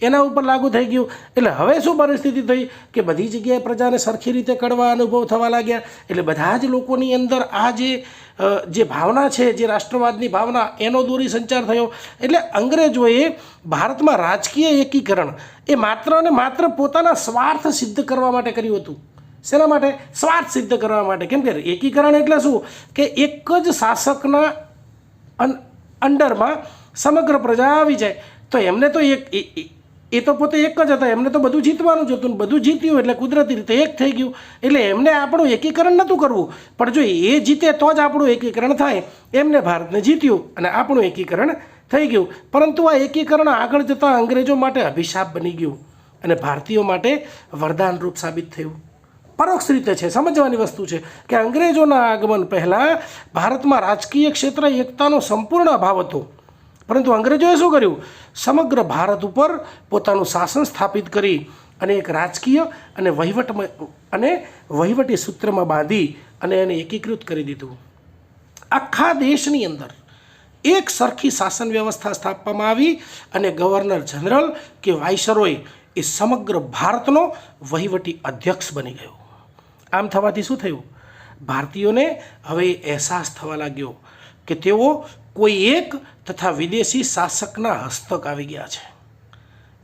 [SPEAKER 1] એના ઉપર લાગુ થઈ ગયું. એટલે હવે શું પરિસ્થિતિ થઈ કે બધી જગ્યાએ પ્રજાને સરખી રીતે કડવા અનુભવ થવા લાગ્યા. એટલે બધા જ લોકોની અંદર આ જે ભાવના છે, જે રાષ્ટ્રવાદની ભાવના, એનો દોરી સંચાર થયો. એટલે અંગ્રેજોએ ભારતમાં રાજકીય એકીકરણ એ માત્ર અને માત્ર પોતાના સ્વાર્થ સિદ્ધ કરવા માટે કર્યું હતું. શેના માટે? સ્વાર્થ સિદ્ધ કરવા માટે. કેમ કે એકીકરણ એટલે શું? કે એક જ શાસકના અંડરમાં સમગ્ર પ્રજા આવી જાય. તો એમને તો એ તો પોતે એક જ હતા, એમને તો બધું જીતવાનું જ હતું. બધું જીત્યું એટલે કુદરતી રીતે એક થઈ ગયું. એટલે એમને આપણું એકીકરણ નહોતું કરવું, પણ જો એ જીતે તો જ આપણું એકીકરણ થાય. એમને ભારતને જીત્યું અને આપણું એકીકરણ થઈ ગયું. પરંતુ આ એકીકરણ આગળ જતાં અંગ્રેજો માટે અભિશાપ બની ગયું અને ભારતીયો માટે વરદાનરૂપ સાબિત થયું. પરોક્ષ રીતે છે, સમજવાની વસ્તુ છે કે અંગ્રેજોના આગમન પહેલાં ભારતમાં રાજકીય ક્ષેત્રે એકતાનો સંપૂર્ણ અભાવ હતો. પરંતુ અંગ્રેજોએ શું કર્યું? સમગ્ર ભારત ઉપર પોતાનું શાસન સ્થાપિત કરી અને એક રાજકીય અને વહીવટી સૂત્રમાં બાંધી અને એને એકીકૃત કરી દીધું. આખા દેશની અંદર એક સરખી શાસન વ્યવસ્થા સ્થાપવામાં આવી અને ગવર્નર જનરલ કે વાઇસરોય એ સમગ્ર ભારતનો વહીવટી અધ્યક્ષ બની ગયો. આમ થવાથી શું થયું? ભારતીયોને હવે અહેસાસ થવા લાગ્યો કે તેઓ કોઈ એક તથા વિદેશી શાસકના હસ્તક આવી ગયા છે.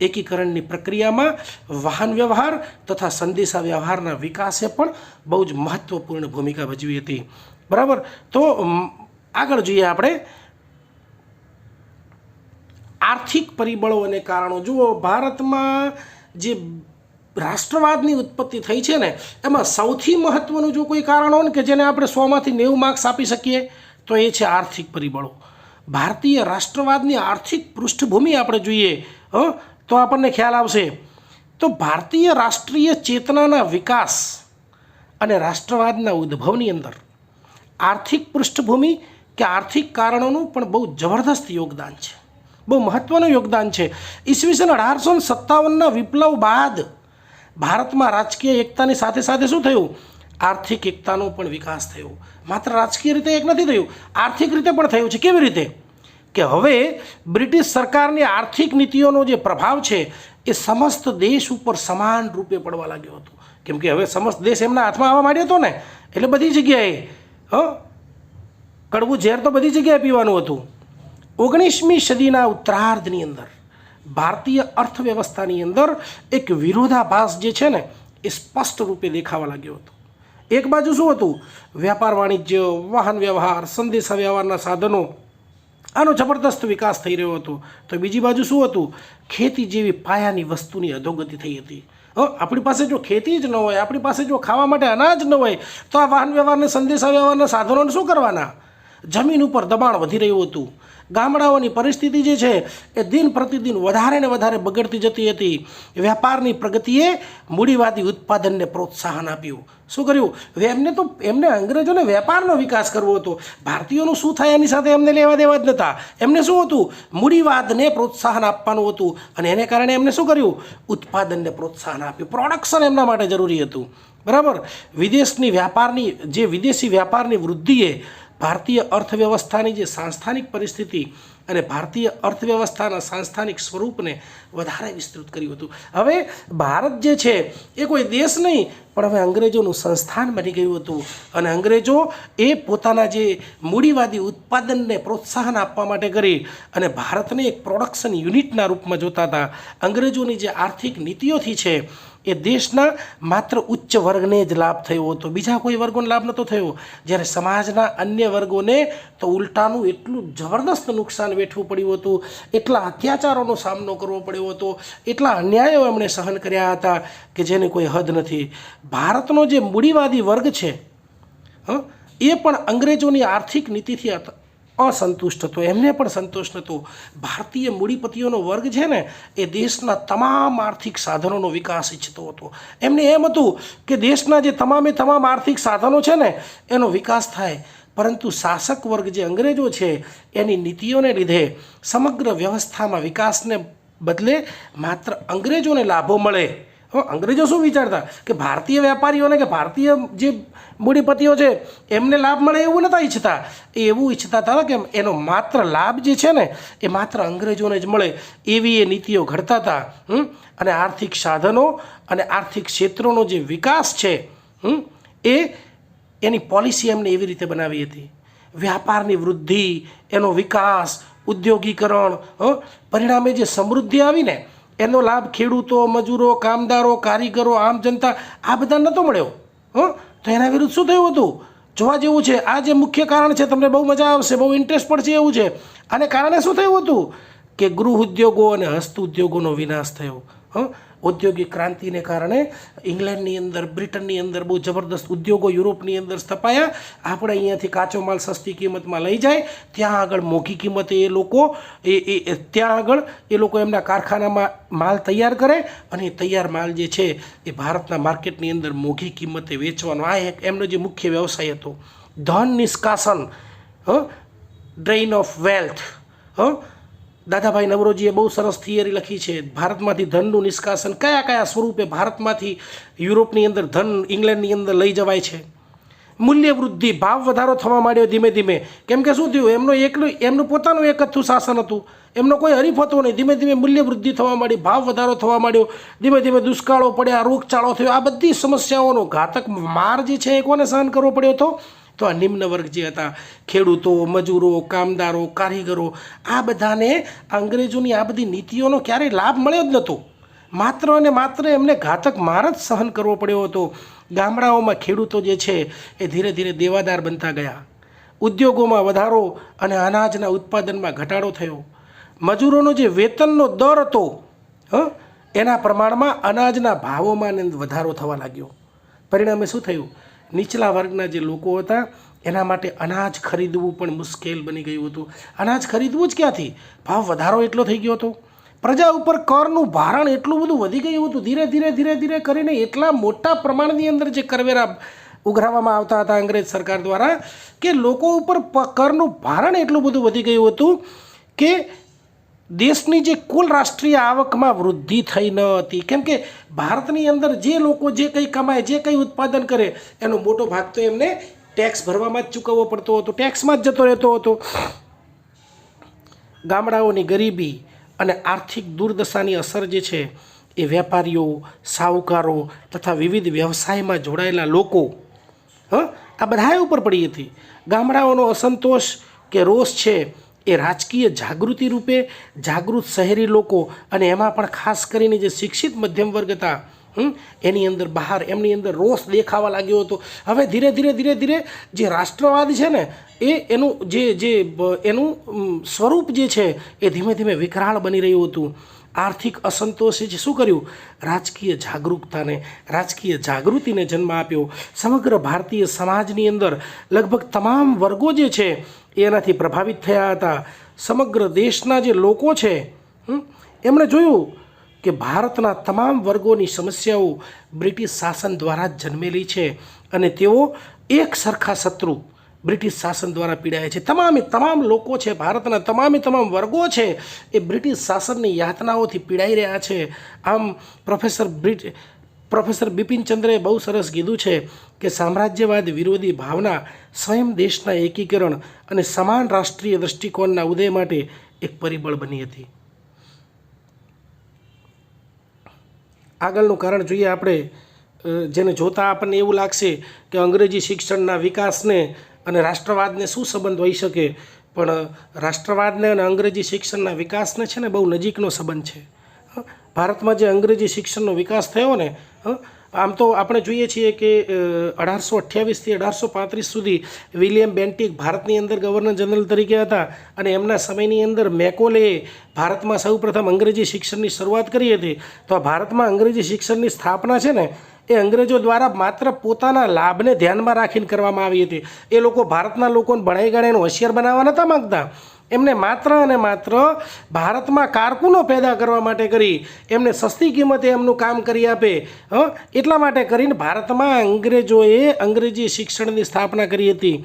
[SPEAKER 1] એકીકરણની પ્રક્રિયામાં વાહન વ્યવહાર તથા સંદેશા વ્યવહારના વિકાસે પણ બહુ જ મહત્ત્વપૂર્ણ ભૂમિકા ભજવી હતી. બરાબર? તો આગળ જોઈએ આપણે આર્થિક પરિબળો અને કારણો. જુઓ, ભારતમાં જે રાષ્ટ્રવાદની ઉત્પત્તિ થઈ છે ને, એમાં સૌથી મહત્ત્વનું જો કોઈ કારણ હોય ને કે જેને આપણે 100માંથી 90 માર્ક્સ આપી શકીએ તો એ છે આર્થિક પરિબળો. ભારતીય રાષ્ટ્રવાદની આર્થિક પૃષ્ઠભૂમિ આપણે જોઈએ તો આપણને ખ્યાલ આવશે. તો ભારતીય રાષ્ટ્રીય ચેતનાના વિકાસ અને રાષ્ટ્રવાદના ઉદ્ભવની અંદર આર્થિક પૃષ્ઠભૂમિ કે આર્થિક કારણોનું પણ બહુ જબરદસ્ત યોગદાન છે, બહુ મહત્ત્વનું યોગદાન છે. ઈસવીસન 1857ના વિપ્લવ બાદ ભારતમાં રાજકીય એકતાની સાથે સાથે શું થયું? આર્થિક એકતાનો પણ વિકાસ થયો. માત્ર રાજકીય રીતે એક નથી થયું, આર્થિક રીતે પણ થયું છે. કેવી રીતે? કે હવે બ્રિટિશ સરકારની આર્થિક નીતિઓનો જે પ્રભાવ છે એ સમસ્ત દેશ ઉપર સમાન રૂપે પડવા લાગ્યો હતો. કેમ કે હવે સમસ્ત દેશ એમના હાથમાં આવવા માંડ્યો હતો ને, એટલે બધી જગ્યાએ કડવું ઝેર તો બધી જગ્યાએ પીવાનું હતું. 19મી સદીના ઉત્તરાર્ધની અંદર ભારતીય અર્થવ્યવસ્થાની અંદર એક વિરોધાભાસ જે છે ને એ સ્પષ્ટ રૂપે દેખાવા લાગ્યો હતો. એક બાજુ શું હતું? વ્યાપાર વાણિજ્ય, વાહન વ્યવહાર, સંદેશા વ્યવહારના સાધનો, આનો જબરદસ્ત વિકાસ થઈ રહ્યો હતો. તો બીજી બાજુ શું હતું? ખેતી જેવી પાયાની વસ્તુની અધોગતિ થઈ હતી. આપણી પાસે જો ખેતી જ ન હોય, આપણી પાસે જો ખાવા માટે અનાજ ન હોય, તો આ વાહન વ્યવહારને, સંદેશા વ્યવહારના સાધનોને શું કરવાના? જમીન ઉપર દબાણ વધી રહ્યું હતું. ગામડાઓની પરિસ્થિતિ જે છે એ દિન પ્રતિદિન વધારે ને વધારે બગડતી જતી હતી. વ્યાપારની પ્રગતિએ મૂડીવાદી ઉત્પાદનને પ્રોત્સાહન આપ્યું. શું કર્યું? એમને અંગ્રેજોને વેપારનો વિકાસ કરવો હતો. ભારતીયોનું શું થાય એની સાથે એમને લેવા દેવા જ નહોતા. એમને શું હતું? મૂડીવાદને પ્રોત્સાહન આપવાનું હતું. અને એને કારણે એમને શું કર્યું? ઉત્પાદનને પ્રોત્સાહન આપ્યું. પ્રોડક્શન એમના માટે જરૂરી હતું. બરાબર? વિદેશી વ્યાપારની વૃદ્ધિએ ભારતીય અર્થવ્યવસ્થાની જે સાંસ્થાનિક પરિસ્થિતિ અને ભારતીય અર્થવ્યવસ્થાના સાંસ્થાનિક સ્વરૂપને વધારે વિસ્તૃત કર્યું હતું. હવે ભારત જે છે એ કોઈ દેશ નહીં, પણ હવે અંગ્રેજોનું સંસ્થાન બની ગયું હતું અને અંગ્રેજો એ પોતાના જે મૂડીવાદી ઉત્પાદનને પ્રોત્સાહન આપવા માટે કરી અને ભારતને એક પ્રોડક્શન યુનિટના રૂપમાં જોતા હતા. અંગ્રેજોની જે આર્થિક નીતિઓથી છે એ દેશના માત્ર ઉચ્ચ વર્ગને જ લાભ થયો હતો, બીજા કોઈ વર્ગોને લાભ નહોતો થયો. જ્યારે સમાજના અન્ય વર્ગોને તો ઉલટાનું એટલું જબરદસ્ત નુકસાન વેઠવું પડ્યું હતું, એટલા અત્યાચારોનો સામનો કરવો પડ્યો હતો, એટલા અન્યાયો એમણે સહન કર્યા હતા કે જેની કોઈ હદ નથી. ભારતનો જે મૂડીવાદી વર્ગ છે એ પણ અંગ્રેજોની આર્થિક નીતિથી અસંતુષ્ટ હતો, એમને પણ સંતોષ નહોતો. ભારતીય મૂડીપતિઓનો વર્ગ છે ને એ દેશના તમામ આર્થિક સાધનોનો વિકાસ ઈચ્છતો હતો. એમને એમ હતું કે દેશના જે તમામ આર્થિક સાધનો છે ને એનો વિકાસ થાય, પરંતુ શાસક વર્ગ જે અંગ્રેજો છે એની નીતિઓને લીધે સમગ્ર વ્યવસ્થામાં વિકાસને બદલે માત્ર અંગ્રેજોને લાભો મળે. અંગ્રેજો શું વિચારતા કે ભારતીય વેપારીઓને કે ભારતીય જે મૂડીપતિઓ છે એમને લાભ મળે એવું નહોતા ઈચ્છતા. એ એવું ઈચ્છતા હતા કે એનો માત્ર લાભ જે છે ને એ માત્ર અંગ્રેજોને જ મળે એવી એ નીતિઓ ઘડતા હતા. અને આર્થિક સાધનો અને આર્થિક ક્ષેત્રોનો જે વિકાસ છે એની પોલિસી એમને એવી રીતે બનાવી હતી. વ્યાપારની વૃદ્ધિ, એનો વિકાસ, ઉદ્યોગીકરણ, પરિણામે જે સમૃદ્ધિ આવીને એનો લાભ ખેડૂતો, મજૂરો, કામદારો, કારીગરો, આમ જનતા આ બધા નહોતો મળ્યો. તો એના વિરુદ્ધ શું થયું હતું જોવા જેવું છે. આ જે મુખ્ય કારણ છે, તમને બહુ મજા આવશે, બહુ ઇન્ટરેસ્ટ પડશે એવું છે. આને કારણે શું થયું હતું કે ગૃહ ઉદ્યોગો અને હસ્ત ઉદ્યોગોનો વિનાશ થયો. ઔદ્યોગિક ક્રાંતિને કારણે ઇંગ્લેન્ડની અંદર, બ્રિટનની અંદર બહુ જબરદસ્ત ઉદ્યોગો યુરોપની અંદર સ્થપાયા. આપણે અહીંયાથી કાચો માલ સસ્તી કિંમતમાં લઈ જાય, ત્યાં આગળ મોંઘી કિંમતે એ લોકો એમના કારખાનામાં માલ તૈયાર કરે અને એ તૈયાર માલ જે છે એ ભારતના માર્કેટની અંદર મોંઘી કિંમતે વેચવાનો આ એક એમનો જે મુખ્ય વ્યવસાય હતો. ધન નિષ્કાસન, ડ્રેઇન ઓફ વેલ્થ. દાદાભાઈ નવરોજીએ બહુ સરસ થિયરી લખી છે. ભારતમાંથી ધનનું નિષ્કાસન કયા કયા સ્વરૂપે ભારતમાંથી યુરોપની અંદર ધન ઇંગ્લેન્ડની અંદર લઈ જવાય છે. મૂલ્ય વૃદ્ધિ, ભાવ વધારો થવા માંડ્યો ધીમે ધીમે. કેમ કે શું થયું, એમનું પોતાનું એક હતું શાસન હતું, એમનો કોઈ હરીફ હતો નહીં. ધીમે ધીમે મૂલ્ય વૃદ્ધિ થવા માંડી, ભાવ વધારો થવા માંડ્યો, ધીમે ધીમે દુષ્કાળો પડ્યા, રોગચાળો થયો. આ બધી સમસ્યાઓનો ઘાતક માર જે છે એ કોને સહન કરવો પડ્યો હતો? તો આ નિમ્ન વર્ગ જે હતા, ખેડૂતો, મજૂરો, કામદારો, કારીગરો, આ બધાને અંગ્રેજોની આ બધી નીતિઓનો ક્યારેય લાભ મળ્યો જ નહોતો. માત્ર અને માત્ર એમને ઘાતક માર જ સહન કરવો પડ્યો હતો. ગામડાઓમાં ખેડૂતો જે છે એ ધીરે ધીરે દેવાદાર બનતા ગયા. ઉદ્યોગોમાં વધારો અને અનાજના ઉત્પાદનમાં ઘટાડો થયો. મજૂરોનો જે વેતનનો દર હતો એના પ્રમાણમાં અનાજના ભાવોમાં વધારો થવા લાગ્યો. પરિણામે શું થયું, નીચલા વર્ગના જે લોકો હતા એના માટે અનાજ ખરીદવું પણ મુશ્કેલ બની ગયું હતું. અનાજ ખરીદવું જ ક્યાંથી, ભાવ વધારો એટલો થઈ ગયો હતો. પ્રજા ઉપર કરનું ભારણ એટલું બધું વધી ગયું હતું. ધીરે ધીરે કરીને એટલા મોટા પ્રમાણની અંદર જે કરવેરા ઉઘરાવવામાં આવતા હતા અંગ્રેજ સરકાર દ્વારા કે લોકો ઉપર કરનું ભારણ એટલું બધું વધી ગયું હતું કે દેશની જે કુલ રાષ્ટ્રીય આવકમાં વૃદ્ધિ થઈ ન હતી. કેમ કે ભારતની અંદર જે લોકો જે કંઈ કમાય, જે કંઈ ઉત્પાદન કરે એનો મોટો ભાગ તો એમને ટેક્સ ભરવામાં જ ચૂકવવો પડતો હતો, ટેક્સમાં જ જતો રહેતો હતો. ગામડાઓની ગરીબી અને આર્થિક દુર્દશાની અસર જે છે એ વેપારીઓ, સાહુકારો તથા વિવિધ વ્યવસાયમાં જોડાયેલા લોકો આ બધા ઉપર પડી હતી. ગામડાઓનો અસંતોષ કે રોષ છે એ રાજકીય જાગૃતિ રૂપે જાગૃત શહેરી લોકો અને એમાં પણ ખાસ કરીને જે શિક્ષિત મધ્યમ વર્ગ હતા એની અંદર એમની અંદર રોષ દેખાવા લાગ્યો હતો. હવે ધીરે ધીરે જે રાષ્ટ્રવાદ છે ને એનું સ્વરૂપ જે છે એ ધીમે ધીમે વિકરાળ બની રહ્યું હતું. આર્થિક અસંતોષે જે શું કર્યું, રાજકીય જાગૃતિને જન્મ આપ્યો. સમગ્ર ભારતીય સમાજની અંદર લગભગ તમામ વર્ગો જે છે એનાથી પ્રભાવિત થયા હતા. સમગ્ર દેશના જે લોકો છે એમણે જોયું કે ભારતના તમામ વર્ગોની સમસ્યાઓ બ્રિટિશ શાસન દ્વારા જ જન્મેલી છે અને તેઓ એક સરખા શત્રુ બ્રિટિશ શાસન દ્વારા પીડાય છે. તમામ લોકો છે, ભારતના તમામ વર્ગો છે એ બ્રિટિશ શાસનની યાતનાઓથી પીડાઈ રહ્યા છે. આમ પ્રોફેસર બિપિનચંદ્રે બહુ સરસ કીધું છે કે સામ્રાજ્યવાદ વિરોધી ભાવના સ્વયં દેશના એકીકરણ અને સમાન રાષ્ટ્રીય દૃષ્ટિકોણના ઉદય માટે એક પરિબળ બની હતી. આગળનું કારણ જોઈએ આપણે જેને જોતાં આપણને એવું લાગશે કે અંગ્રેજી શિક્ષણના વિકાસને અને રાષ્ટ્રવાદને શું સંબંધ હોઈ શકે, પણ રાષ્ટ્રવાદને અને અંગ્રેજી શિક્ષણના વિકાસને છે ને બહુ નજીકનો સંબંધ છે. ભારતમાં જે અંગ્રેજી શિક્ષણનો વિકાસ થયો ને, આમ તો આપણે જોઈએ છીએ કે 1828થી 1835 સુધી વિલિયમ બેન્ટિક ભારતની અંદર ગવર્નર જનરલ તરીકે હતા અને એમના સમયની અંદર મેકોલેએ ભારતમાં સૌપ્રથમ અંગ્રેજી શિક્ષણની શરૂઆત કરી હતી. તો આ ભારતમાં અંગ્રેજી શિક્ષણની સ્થાપના છે ને એ અંગ્રેજો દ્વારા માત્ર પોતાના લાભને ધ્યાનમાં રાખીને કરવામાં આવી હતી. એ લોકો ભારતના લોકોને ભણાઈ ગણાઈને હોશિયાર બનાવવા નહોતા માગતા. એમને માત્ર અને માત્ર ભારતમાં કારકુનો પેદા કરવા માટે કરી, એમને સસ્તી કિંમતે એમનું કામ કરી આપે એટલા માટે કરીને ભારતમાં અંગ્રેજોએ અંગ્રેજી શિક્ષણની સ્થાપના કરી હતી.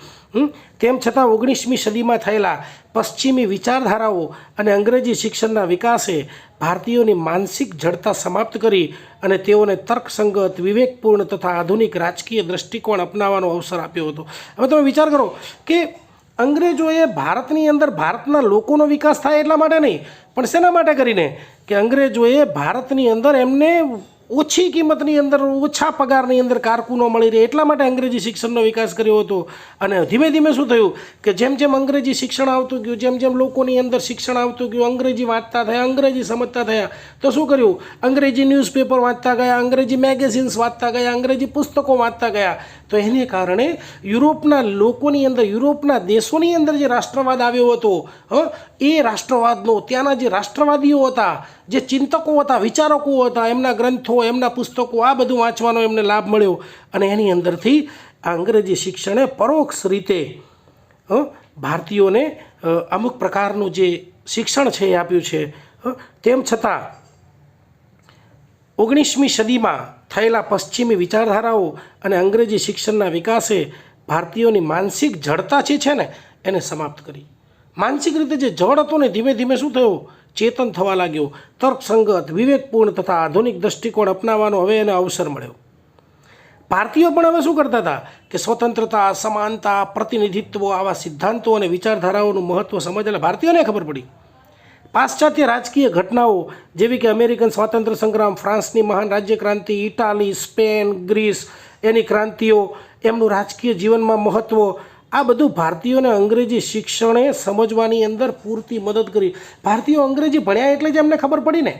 [SPEAKER 1] તેમ છતાં 19મી સદીમાં થયેલા પશ્ચિમી વિચારધારાઓ અને અંગ્રેજી શિક્ષણના વિકાસે ભારતીયોની માનસિક જડતા સમાપ્ત કરી અને તેઓને તર્કસંગત, વિવેકપૂર્ણ તથા આધુનિક રાજકીય દૃષ્ટિકોણ અપનાવવાનો અવસર આપ્યો હતો. હવે તમે વિચાર કરો કે અંગ્રેજોએ ભારતની અંદર ભારતના લોકોનો વિકાસ થાય એટલા માટે નહીં, પણ શેના માટે કરીને કે અંગ્રેજોએ ભારતની અંદર એમને ઓછી કિંમતની અંદર, ઓછા પગારની અંદર કારકુનો મળી રહે એટલા માટે અંગ્રેજી શિક્ષણનો વિકાસ કર્યો હતો. અને ધીમે ધીમે શું થયું કે જેમ જેમ અંગ્રેજી શિક્ષણ આવતું ગયું, જેમ જેમ લોકોની અંદર શિક્ષણ આવતું ગયું, અંગ્રેજી વાંચતા થયા, અંગ્રેજી સમજતા થયા, તો શું કર્યું? અંગ્રેજી ન્યૂઝપેપર વાંચતા ગયા, અંગ્રેજી મેગેઝિન્સ વાંચતા ગયા, અંગ્રેજી પુસ્તકો વાંચતા ગયા. તો એને કારણે યુરોપના લોકોની અંદર, યુરોપના દેશોની અંદર જે રાષ્ટ્રવાદ આવ્યો હતો, એ રાષ્ટ્રવાદનો ત્યાંના જે રાષ્ટ્રવાદીઓ હતા, જે ચિંતકો હતા, વિચારકો હતા, એમના ગ્રંથો, એમના પુસ્તકો, આ બધું વાંચવાનો એમને લાભ મળ્યો. અને એની અંદરથી આ અંગ્રેજી શિક્ષણે પરોક્ષ રીતે ભારતીયોને અમુક પ્રકારનું જે શિક્ષણ છે એ આપ્યું છે. તેમ છતાં 19મી સદીમાં થયેલા પશ્ચિમી વિચારધારાઓ અને અંગ્રેજી શિક્ષણના વિકાસે ભારતીયોની માનસિક જડતા જે છે ને એને સમાપ્ત કરી. માનસિક રીતે જે જડ હતો ને ધીમે ધીમે શું થયું? ચેતન થવા લાગ્યો. તર્કસંગત, વિવેકપૂર્ણ તથા આધુનિક દૃષ્ટિકોણ અપનાવવાનો હવે એને અવસર મળ્યો. ભારતીયો પણ હવે શું કરતા હતા કે સ્વતંત્રતા, સમાનતા, પ્રતિનિધિત્વ, આવા સિદ્ધાંતો અને વિચારધારાઓનું મહત્ત્વ સમજેલા ભારતીયોને ખબર પડી. પાશ્ચાત્ય રાજકીય ઘટનાઓ જેવી કે અમેરિકન સ્વાતંત્ર્ય સંગ્રામ, ફ્રાન્સની મહાન રાજ્ય ક્રાંતિ, ઇટાલી, સ્પેન, ગ્રીસ એની ક્રાંતિઓ, એમનું રાજકીય જીવનમાં મહત્ત્વ, આ બધું ભારતીયોને અંગ્રેજી શિક્ષણે સમજવાની અંદર પૂરતી મદદ કરી. ભારતીયો અંગ્રેજી ભણ્યા એટલે જ એમને ખબર પડી ને,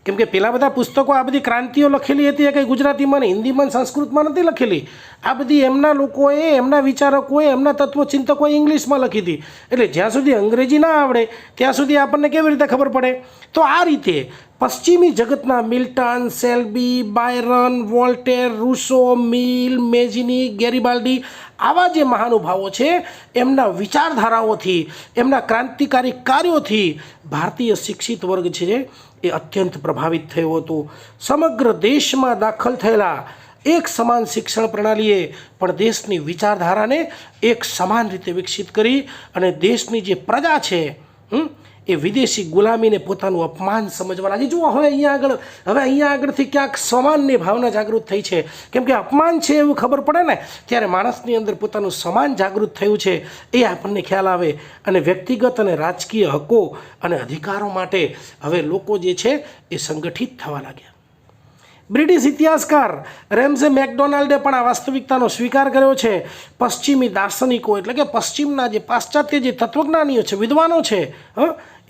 [SPEAKER 1] કેમ કે પેલા બધા પુસ્તકો, આ બધી ક્રાંતિઓ લખેલી હતી એ કંઈ ગુજરાતીમાં ને હિન્દીમાં, સંસ્કૃતમાં નથી લખેલી. આ બધી એમના લોકોએ, એમના વિચારકોએ, એમના તત્વચિંતકોએ ઇંગ્લિશમાં લખી હતી. એટલે જ્યાં સુધી અંગ્રેજી ના આવડે ત્યાં સુધી આપણને કેવી રીતે ખબર પડે? તો આ રીતે પશ્ચિમી જગતના મિલ્ટન, સેલ્બી, બાયરન, વોલ્ટેર, રૂસો, મિલ, મેજિની, ગેરીબાલ્ડી, આવા જે મહાનુભાવો છે એમના વિચારધારાઓથી, એમના ક્રાંતિકારી કાર્યોથી ભારતીય શિક્ષિત વર્ગ છે એ અત્યંત પ્રભાવિત થયો હતો. સમગ્ર દેશમાં દાખલ થયેલા એક સમાન શિક્ષણ પ્રણાલીએ પણ દેશની વિચારધારાને એક સમાન રીતે વિકસિત કરી અને દેશની જે પ્રજા છે એ વિદેશી ગુલામીને પોતાનું અપમાન સમજવા લાગી. જુઓ હવે અહીંયા આગળથી ક્યાંક સમાનની ભાવના જાગૃત થઈ છે, કેમ કે અપમાન છે એવું ખબર પડે ને ત્યારે માણસની અંદર પોતાનું સમાન જાગૃત થયું છે એ આપણને ખ્યાલ આવે. અને વ્યક્તિગત અને રાજકીય હકો અને અધિકારો માટે હવે લોકો જે છે એ સંગઠિત થવા લાગ્યા. બ્રિટિશ ઇતિહાસકાર રેમ્સે મેકડોનાલ્ડે પણ આ વાસ્તવિકતાનો સ્વીકાર કર્યો છે. પશ્ચિમી દાર્શનિકો એટલે કે પશ્ચિમના જે પાશ્ચાત્ય જે તત્વજ્ઞાનીઓ છે, વિદ્વાનો છે,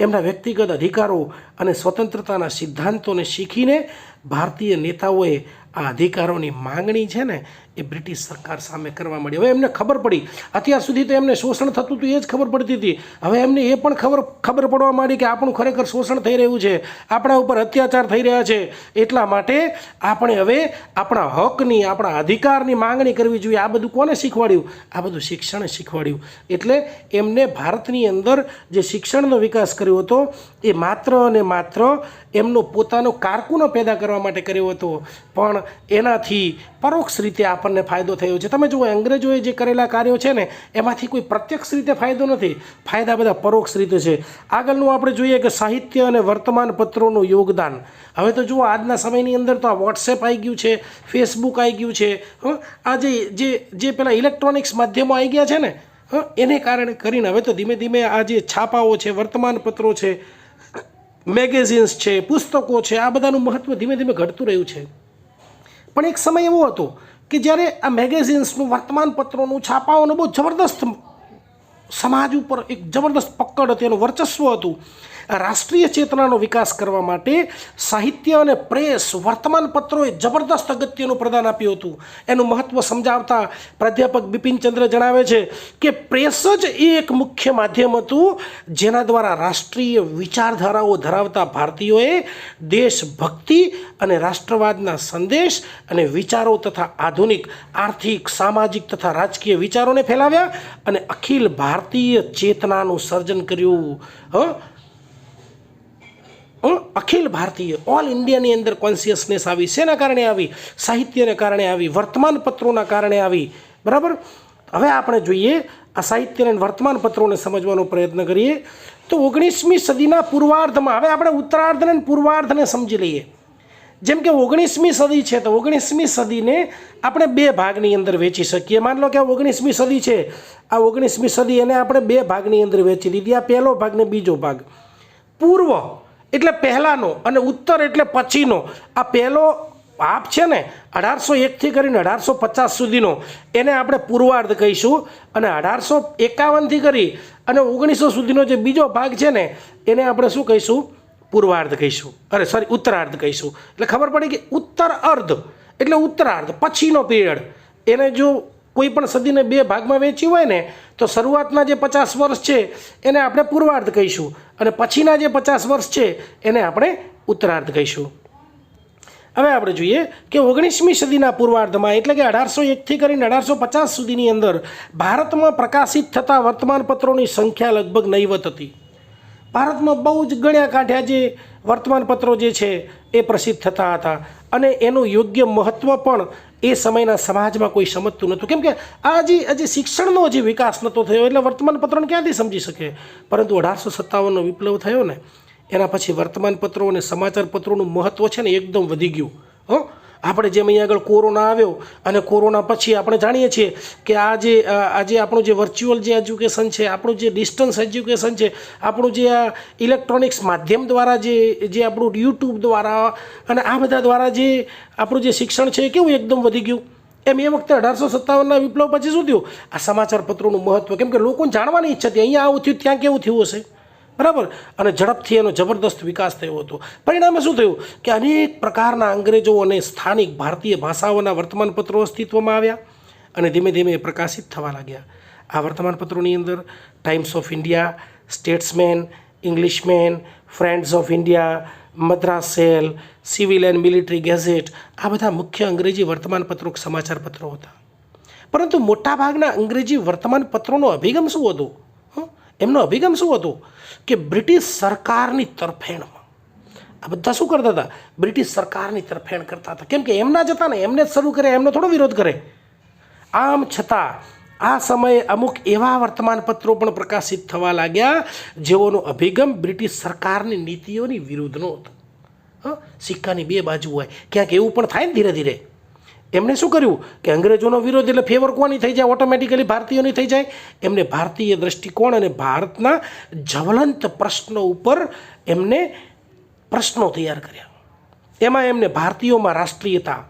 [SPEAKER 1] એમના વ્યક્તિગત અધિકારો અને સ્વતંત્રતાના સિદ્ધાંતોને શીખીને ભારતીય નેતાઓએ આ અધિકારોની માંગણી છે ને એ બ્રિટિશ સરકાર સામે કરવા મળી. હવે એમને ખબર પડી, અત્યાર સુધી તો એમને શોષણ થતું હતું એ જ ખબર પડતી હતી. હવે એમને એ પણ ખબર પડવા માંડી કે આપણું ખરેખર શોષણ થઈ રહ્યું છે, આપણા ઉપર અત્યાચાર થઈ રહ્યા છે. એટલા માટે આપણે હવે આપણા હકની, આપણા અધિકારની માંગણી કરવી જોઈએ. આ બધું કોને શીખવાડ્યું? આ બધું શિક્ષણે શીખવાડ્યું. એટલે એમને ભારતની અંદર જે શિક્ષણનો વિકાસ કર્યો હતો એ માત્ર અને માત્ર એમનો પોતાનો કારકુનો પેદા કરવા માટે કર્યો હતો, પણ એનાથી પરોક્ષ રીતે આપણને ફાયદો થયો છે. તમે જુઓ, અંગ્રેજોએ જે કરેલા કાર્યો છે ને એમાંથી કોઈ પ્રત્યક્ષ રીતે ફાયદો નથી, ફાયદા બધા પરોક્ષ રીતે છે. આગળનું આપણે જોઈએ કે સાહિત્ય અને વર્તમાન પત્રોનું યોગદાન. હવે તો જુઓ, આજના સમયની અંદર તો આ વોટ્સએપ આવી ગયું છે, ફેસબુક આવી ગયું છે, આ જે પેલા ઇલેક્ટ્રોનિક્સ માધ્યમો આવી ગયા છે ને એને કારણે કરીને હવે તો ધીમે ધીમે આ જે છાપાઓ છે, વર્તમાન પત્રો છે, મેગેઝિન્સ છે, પુસ્તકો છે, આ બધાનું મહત્ત્વ ધીમે ધીમે ઘટતું રહ્યું છે. પણ એક સમય એવો હતો કે જ્યારે આ મેગેઝિન્સનું વર્તમાનપત્રોનું છાપાઓનું બહુ જબરદસ્ત સમાજ ઉપર એક જબરદસ્ત પકડ હતી, એનું વર્ચસ્વ હતું. આ રાષ્ટ્રીય ચેતનાનો વિકાસ કરવા માટે સાહિત્ય અને પ્રેસ વર્તમાનપત્રોએ જબરદસ્ત અગત્યનું પ્રદાન આપ્યું હતું. એનું મહત્ત્વ સમજાવતા પ્રાધ્યાપક બિપિનચંદ્ર જણાવે છે કે પ્રેસ જ એ એક મુખ્ય માધ્યમ હતું જેના દ્વારા રાષ્ટ્રીય વિચારધારાઓ ધરાવતા ભારતીયોએ દેશભક્તિ અને રાષ્ટ્રવાદના સંદેશ અને વિચારો તથા આધુનિક આર્થિક સામાજિક તથા રાજકીય વિચારોને ફેલાવ્યા અને અખિલ ભારતીય ચેતનાનું સર્જન કર્યું. અખિલ ભારતીય ઓલ ઇન્ડિયાની અંદર કોન્શિયસનેસ આવી. શેના કારણે આવી? સાહિત્યને કારણે આવી, વર્તમાનપત્રોના કારણે આવી. બરાબર. હવે આપણે જોઈએ આ સાહિત્ય અને વર્તમાનપત્રોને સમજવાનો પ્રયત્ન કરીએ તો 19મી સદીના પૂર્વાર્ધમાં, હવે આપણે ઉત્તરાર્ધ અને પૂર્વાર્ધને સમજી લઈએ. જેમ કે 19મી સદી છે તો 19મી સદીને આપણે બે ભાગની અંદર વેચી શકીએ. માન લો કે આ 19મી સદી છે, આ 19મી સદી એને આપણે બે ભાગની અંદર વેચી દીધી. આ પહેલો ભાગ ને બીજો ભાગ. પૂર્વ એટલે પહેલાંનો અને ઉત્તર એટલે પછીનો. આ પહેલો હાફ છે ને 1801થી કરીને 1850 સુધીનો, એને આપણે પૂર્વાર્ધ કહીશું. અને 1851થી કરી અને 1900 સુધીનો જે બીજો ભાગ છે ને એને આપણે શું કહીશું? પૂર્વાર્ધ કહીશું. ઉત્તરાર્ધ કહીશું. એટલે ખબર પડી કે ઉત્તર અર્ધ એટલે ઉત્તરાર્ધ, પછીનો પીરિયડ. એને જો કોઈ પણ સદીને બે ભાગમાં વેચી હોય ને તો શરૂઆતના જે 50 વર્ષ છે એને આપણે પૂર્વાર્ધ કહીશું અને પછીના જે 50 વર્ષ છે એને આપણે ઉત્તરાર્ધ કહીશું. હવે આપણે જોઈએ કે 19મી સદીના પૂર્વાર્ધમાં એટલે કે 1801થી કરીને 1850 સુધીની અંદર ભારતમાં પ્રકાશિત થતા વર્તમાનપત્રોની સંખ્યા લગભગ નહીવત હતી. ભારતમાં બહુ જ ગણ્યા કાઢ્યા જે વર્તમાનપત્રો જે છે એ પ્રસિદ્ધ થતા હતા અને એનું યોગ્ય મહત્ત્વ પણ એ સમયના સમાજમાં કોઈ સમજતું નહોતું. કેમ કે આ જે શિક્ષણનો જે વિકાસ નહોતો થયો એટલે વર્તમાનપત્રોને ક્યાંથી સમજી શકે. પરંતુ 1857નો વિપ્લવ થયો ને એના પછી વર્તમાનપત્રો અને સમાચારપત્રોનું મહત્ત્વ છે ને એકદમ વધી ગયું. આપણે જેમ અહીંયા આગળ કોરોના આવ્યો અને કોરોના પછી આપણે જાણીએ છીએ કે આજે આપણું જે વર્ચ્યુઅલ જે એજ્યુકેશન છે, આપણું જે ડિસ્ટન્સ એજ્યુકેશન છે, આપણું જે આ ઇલેક્ટ્રોનિક્સ માધ્યમ દ્વારા જે આપણું યુટ્યુબ દ્વારા અને આ બધા દ્વારા જે આપણું જે શિક્ષણ છે એ કેવું એકદમ વધી ગયું. એમ એ વખતે 1857ના વિપ્લવ પછી શું થયું? આ સમાચારપત્રોનું મહત્ત્વ, કેમ કે લોકોને જાણવાની ઈચ્છા હતી અહીંયા આવું થયું ત્યાં કેવું થયું હશે. બરાબર. અને ઝડપથી એનો જબરદસ્ત વિકાસ થયો હતો. પરિણામે શું થયું કે અનેક પ્રકારના અંગ્રેજો અને સ્થાનિક ભારતીય ભાષાઓના વર્તમાનપત્રો અસ્તિત્વમાં આવ્યા અને ધીમે ધીમે પ્રકાશિત થવા લાગ્યા. આ વર્તમાનપત્રોની અંદર Times of India, Statesman, Englishman, Friends of India, Madras સેલ, સિવિલ એન્ડ મિલિટરી ગેઝેટ, આ બધા મુખ્ય અંગ્રેજી વર્તમાનપત્રો સમાચારપત્રો હતા. પરંતુ મોટાભાગના અંગ્રેજી વર્તમાનપત્રોનો અભિગમ શું હતો? એમનો અભિગમ શું હતો કે બ્રિટિશ સરકારની તરફેણમાં. આ બધા શું કરતા હતા? બ્રિટિશ સરકારની તરફેણ કરતા હતા. કેમ કે એમના જ હતા ને, એમને જ શરૂ કરે, એમનો થોડો વિરોધ કરે. આમ છતાં આ સમયે અમુક એવા વર્તમાનપત્રો પણ પ્રકાશિત થવા લાગ્યા જેઓનો અભિગમ બ્રિટિશ સરકારની નીતિઓની વિરુદ્ધનો હતો. સિક્કાની બે બાજુ હોય, ક્યાંક એવું પણ થાય ને ધીરે ધીરે. એમણે શું કર્યું કે અંગ્રેજોનો વિરોધ એટલે ફેવર કોની થઈ જાય? ઓટોમેટિકલી ભારતીયોની થઈ જાય. એમને ભારતીય દૃષ્ટિકોણ અને ભારતના જ્વલંત પ્રશ્નો ઉપર એમને પ્રશ્નો તૈયાર કર્યા. એમાં એમને ભારતીયોમાં રાષ્ટ્રીયતા,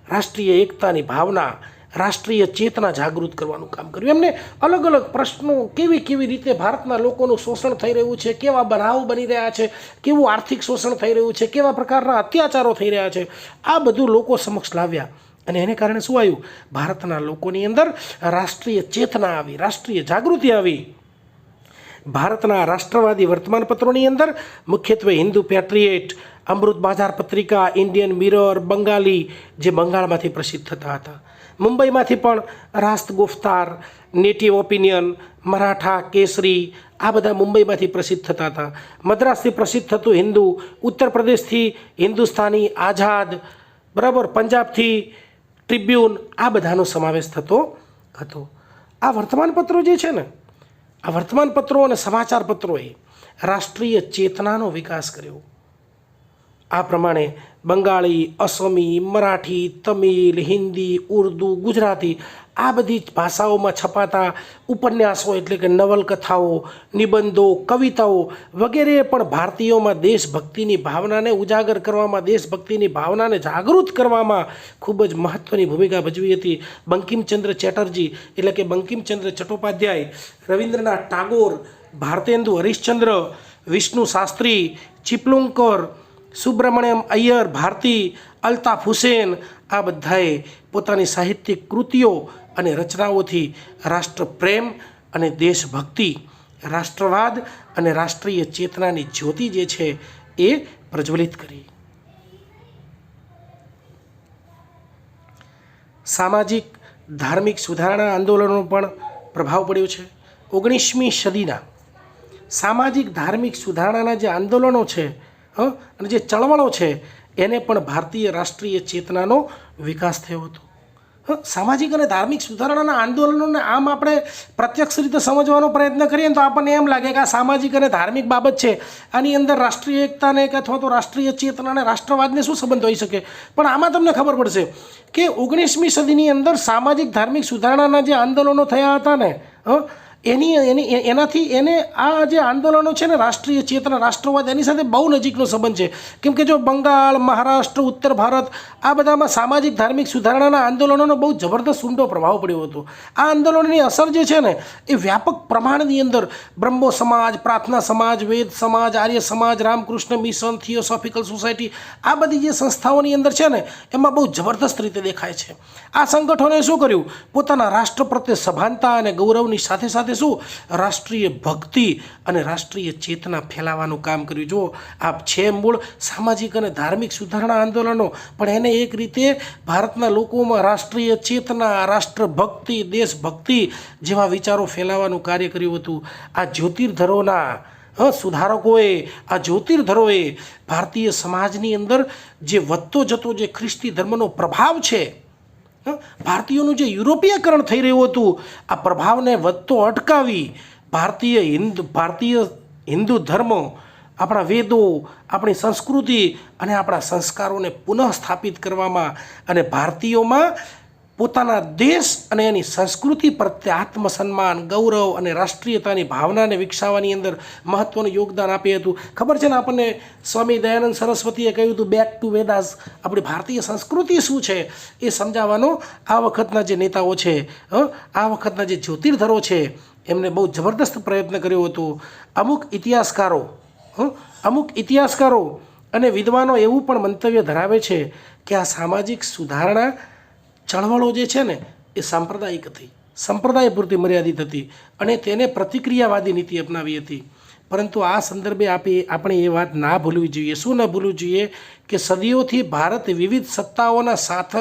[SPEAKER 1] રાષ્ટ્રીય એકતાની ભાવના, રાષ્ટ્રીય ચેતના જાગૃત કરવાનું કામ કર્યું. એમને અલગ અલગ પ્રશ્નો, કેવી રીતે ભારતના લોકોનું શોષણ થઈ રહ્યું છે, કેવા બનાવો બની રહ્યા છે, કેવું આર્થિક શોષણ થઈ રહ્યું છે, કેવા પ્રકારના અત્યાચારો થઈ રહ્યા છે, આ બધું લોકો સમક્ષ લાવ્યા. અને એને કારણે શું આવ્યું? ભારતના લોકોની અંદર રાષ્ટ્રીય ચેતના આવી, રાષ્ટ્રીય જાગૃતિ આવી. ભારતના રાષ્ટ્રવાદી વર્તમાનપત્રોની અંદર મુખ્યત્વે હિન્દુ પેટ્રિયેટ, અમૃત બજાર પત્રિકા, ઇન્ડિયન મિરર, બંગાળી જે બંગાળમાંથી પ્રસિદ્ધ થતા હતા. મુંબઈમાંથી પણ રાષ્ટ્ર ગુફ્તાર, નેટિવ ઓપિનિયન, મરાઠા કેસરી, આ બધા મુંબઈમાંથી પ્રસિદ્ધ થતા હતા. મદ્રાસથી પ્રસિદ્ધ થતું હિન્દુ, ઉત્તર પ્રદેશથી હિન્દુસ્તાની આઝાદ, બરાબર, પંજાબથી ટ્રિબ્યુન, આ બધાનો સમાવેશ થતો હતો. આ વર્તમાનપત્રો જે છે ને, આ વર્તમાનપત્રો અને સમાચારપત્રોએ રાષ્ટ્રીય ચેતનાનો વિકાસ કર્યો. આ પ્રમાણે બંગાળી, અસમી, મરાઠી, તમિલ, હિન્દી, ઉર્દૂ, ગુજરાતી આ બધી જ ભાષાઓમાં છપાતા ઉપન્યાસો એટલે કે નવલકથાઓ, નિબંધો, કવિતાઓ વગેરે પણ ભારતીયોમાં દેશભક્તિની ભાવનાને ઉજાગર કરવામાં, દેશભક્તિની ભાવનાને જાગૃત કરવામાં ખૂબ જ મહત્ત્વની ભૂમિકા ભજવી હતી. બંકિમચંદ્ર ચેટર્જી એટલે કે બંકિમચંદ્ર ચટ્ટોપાધ્યાય, રવિન્દ્રનાથ ટાગોર, ભારતેન્દુ હરિશ્ચંદ્ર, વિષ્ણુ શાસ્ત્રી, ચિપલુંકર, સુબ્રમણ્યમ અય્યર ભારતી, અલ્તાફ હુસેન આ બધાએ પોતાની સાહિત્યિક કૃતિઓ અને રચનાઓથી રાષ્ટ્રપ્રેમ અને દેશભક્તિ, રાષ્ટ્રવાદ અને રાષ્ટ્રીય ચેતનાની જ્યોતિ જે છે એ પ્રજ્વલિત કરી. સામાજિક ધાર્મિક સુધારણા આંદોલનનો પણ પ્રભાવ પડ્યો છે. 19મી સદીના સામાજિક ધાર્મિક સુધારણાના જે આંદોલનો છે અને જે ચળવળો છે એને પણ ભારતીય રાષ્ટ્રીય ચેતનાનો વિકાસ થયો હતો. સામાજિક અને ધાર્મિક સુધારણાના આંદોલનોને આમ આપણે પ્રત્યક્ષ રીતે સમજવાનો પ્રયત્ન કરીએ તો આપણને એમ લાગે કે આ સામાજિક અને ધાર્મિક બાબત છે, આની અંદર રાષ્ટ્રીય એકતાને કે અથવા તો રાષ્ટ્રીય ચેતના અને રાષ્ટ્રવાદને શું સંબંધ હોઈ શકે. પણ આમાં તમને ખબર પડશે કે 19મી સદીની અંદર સામાજિક ધાર્મિક સુધારણાના જે આંદોલનો થયા હતા ને એનાથી આ જે આંદોલનો છે ને રાષ્ટ્રીય ચેતના, રાષ્ટ્રવાદ એની સાથે બહુ નજીકનો સંબંધ છે. કેમ કે જો બંગાળ, મહારાષ્ટ્ર, ઉત્તર ભારત આ બધામાં સામાજિક ધાર્મિક સુધારણાના આંદોલનોનો બહુ જબરદસ્ત ઊંડો પ્રભાવ પડ્યો હતો. આ આંદોલનની અસર જે છે ને એ વ્યાપક પ્રમાણની અંદર બ્રહ્મો સમાજ, પ્રાર્થના સમાજ, વેદ સમાજ, Arya Samaj, Ramakrishna mission, theosophical society આ બધી જે સંસ્થાઓની અંદર છે ને એમાં બહુ જબરદસ્ત રીતે દેખાય છે. આ સંગઠનોએ શું કર્યું? પોતાના રાષ્ટ્ર પ્રત્યે સભાનતા અને ગૌરવની સાથે સાથે શું રાષ્ટ્રીય ભક્તિ અને રાષ્ટ્રીય ચેતના ફેલાવવાનું કામ કર્યું. જો આ છે મૂળ સામાજિક અને ધાર્મિક સુધારણા આંદોલનો, પણ એને એક રીતે ભારતના લોકોમાં રાષ્ટ્રીય ચેતના, રાષ્ટ્રભક્તિ, દેશભક્તિ જેવા વિચારો ફેલાવવાનું કાર્ય કર્યું હતું. આ જ્યોતિર્ધરોના સુધારકોએ, આ જ્યોતિર્ધરોએ ભારતીય સમાજની અંદર જે વધતો જતો જે ખ્રિસ્તી ધર્મનો પ્રભાવ છે, ભારતીયોનું જે યુરોપીયકરણ થઈ રહ્યું હતું, આ પ્રભાવને વધતો અટકાવી ભારતીય હિન્દુ ધર્મ, આપણા વેદો, આપણી સંસ્કૃતિ અને આપણા સંસ્કારોને પુનઃ સ્થાપિત કરવામાં અને ભારતીયોમાં પોતાના દેશ અને એની સંસ્કૃતિ પ્રત્યે આત્મસન્માન, ગૌરવ અને રાષ્ટ્રીયતાની ભાવનાને વિકસાવવાની અંદર મહત્ત્વનું યોગદાન આપ્યું હતું. ખબર છે ને આપણને સ્વામી દયાનંદ સરસ્વતીએ કહ્યું હતું બેક ટુ વેદાસ, આપણી ભારતીય સંસ્કૃતિ શું છે એ સમજાવવાનો આ વખતના જે નેતાઓ છે, આ વખતના જે જ્યોતિર્ધરો છે એમને બહુ જબરદસ્ત પ્રયત્ન કર્યો હતો. અમુક ઇતિહાસકારો અને વિદ્વાનો એવું પણ મંતવ્ય ધરાવે છે કે આ સામાજિક સુધારણા ચળવળો જે છે ને એ સાંપ્રદાયિક હતી, સંપ્રદાય પૂરતી મર્યાદિત હતી અને તેને પ્રતિક્રિયાવાદી નીતિ અપનાવી હતી. પરંતુ આ સંદર્ભે આપણે એ વાત ના ભૂલવી જોઈએ. શું ન ભૂલવું જોઈએ? કે સદીઓથી ભારત વિવિધ સત્તાઓના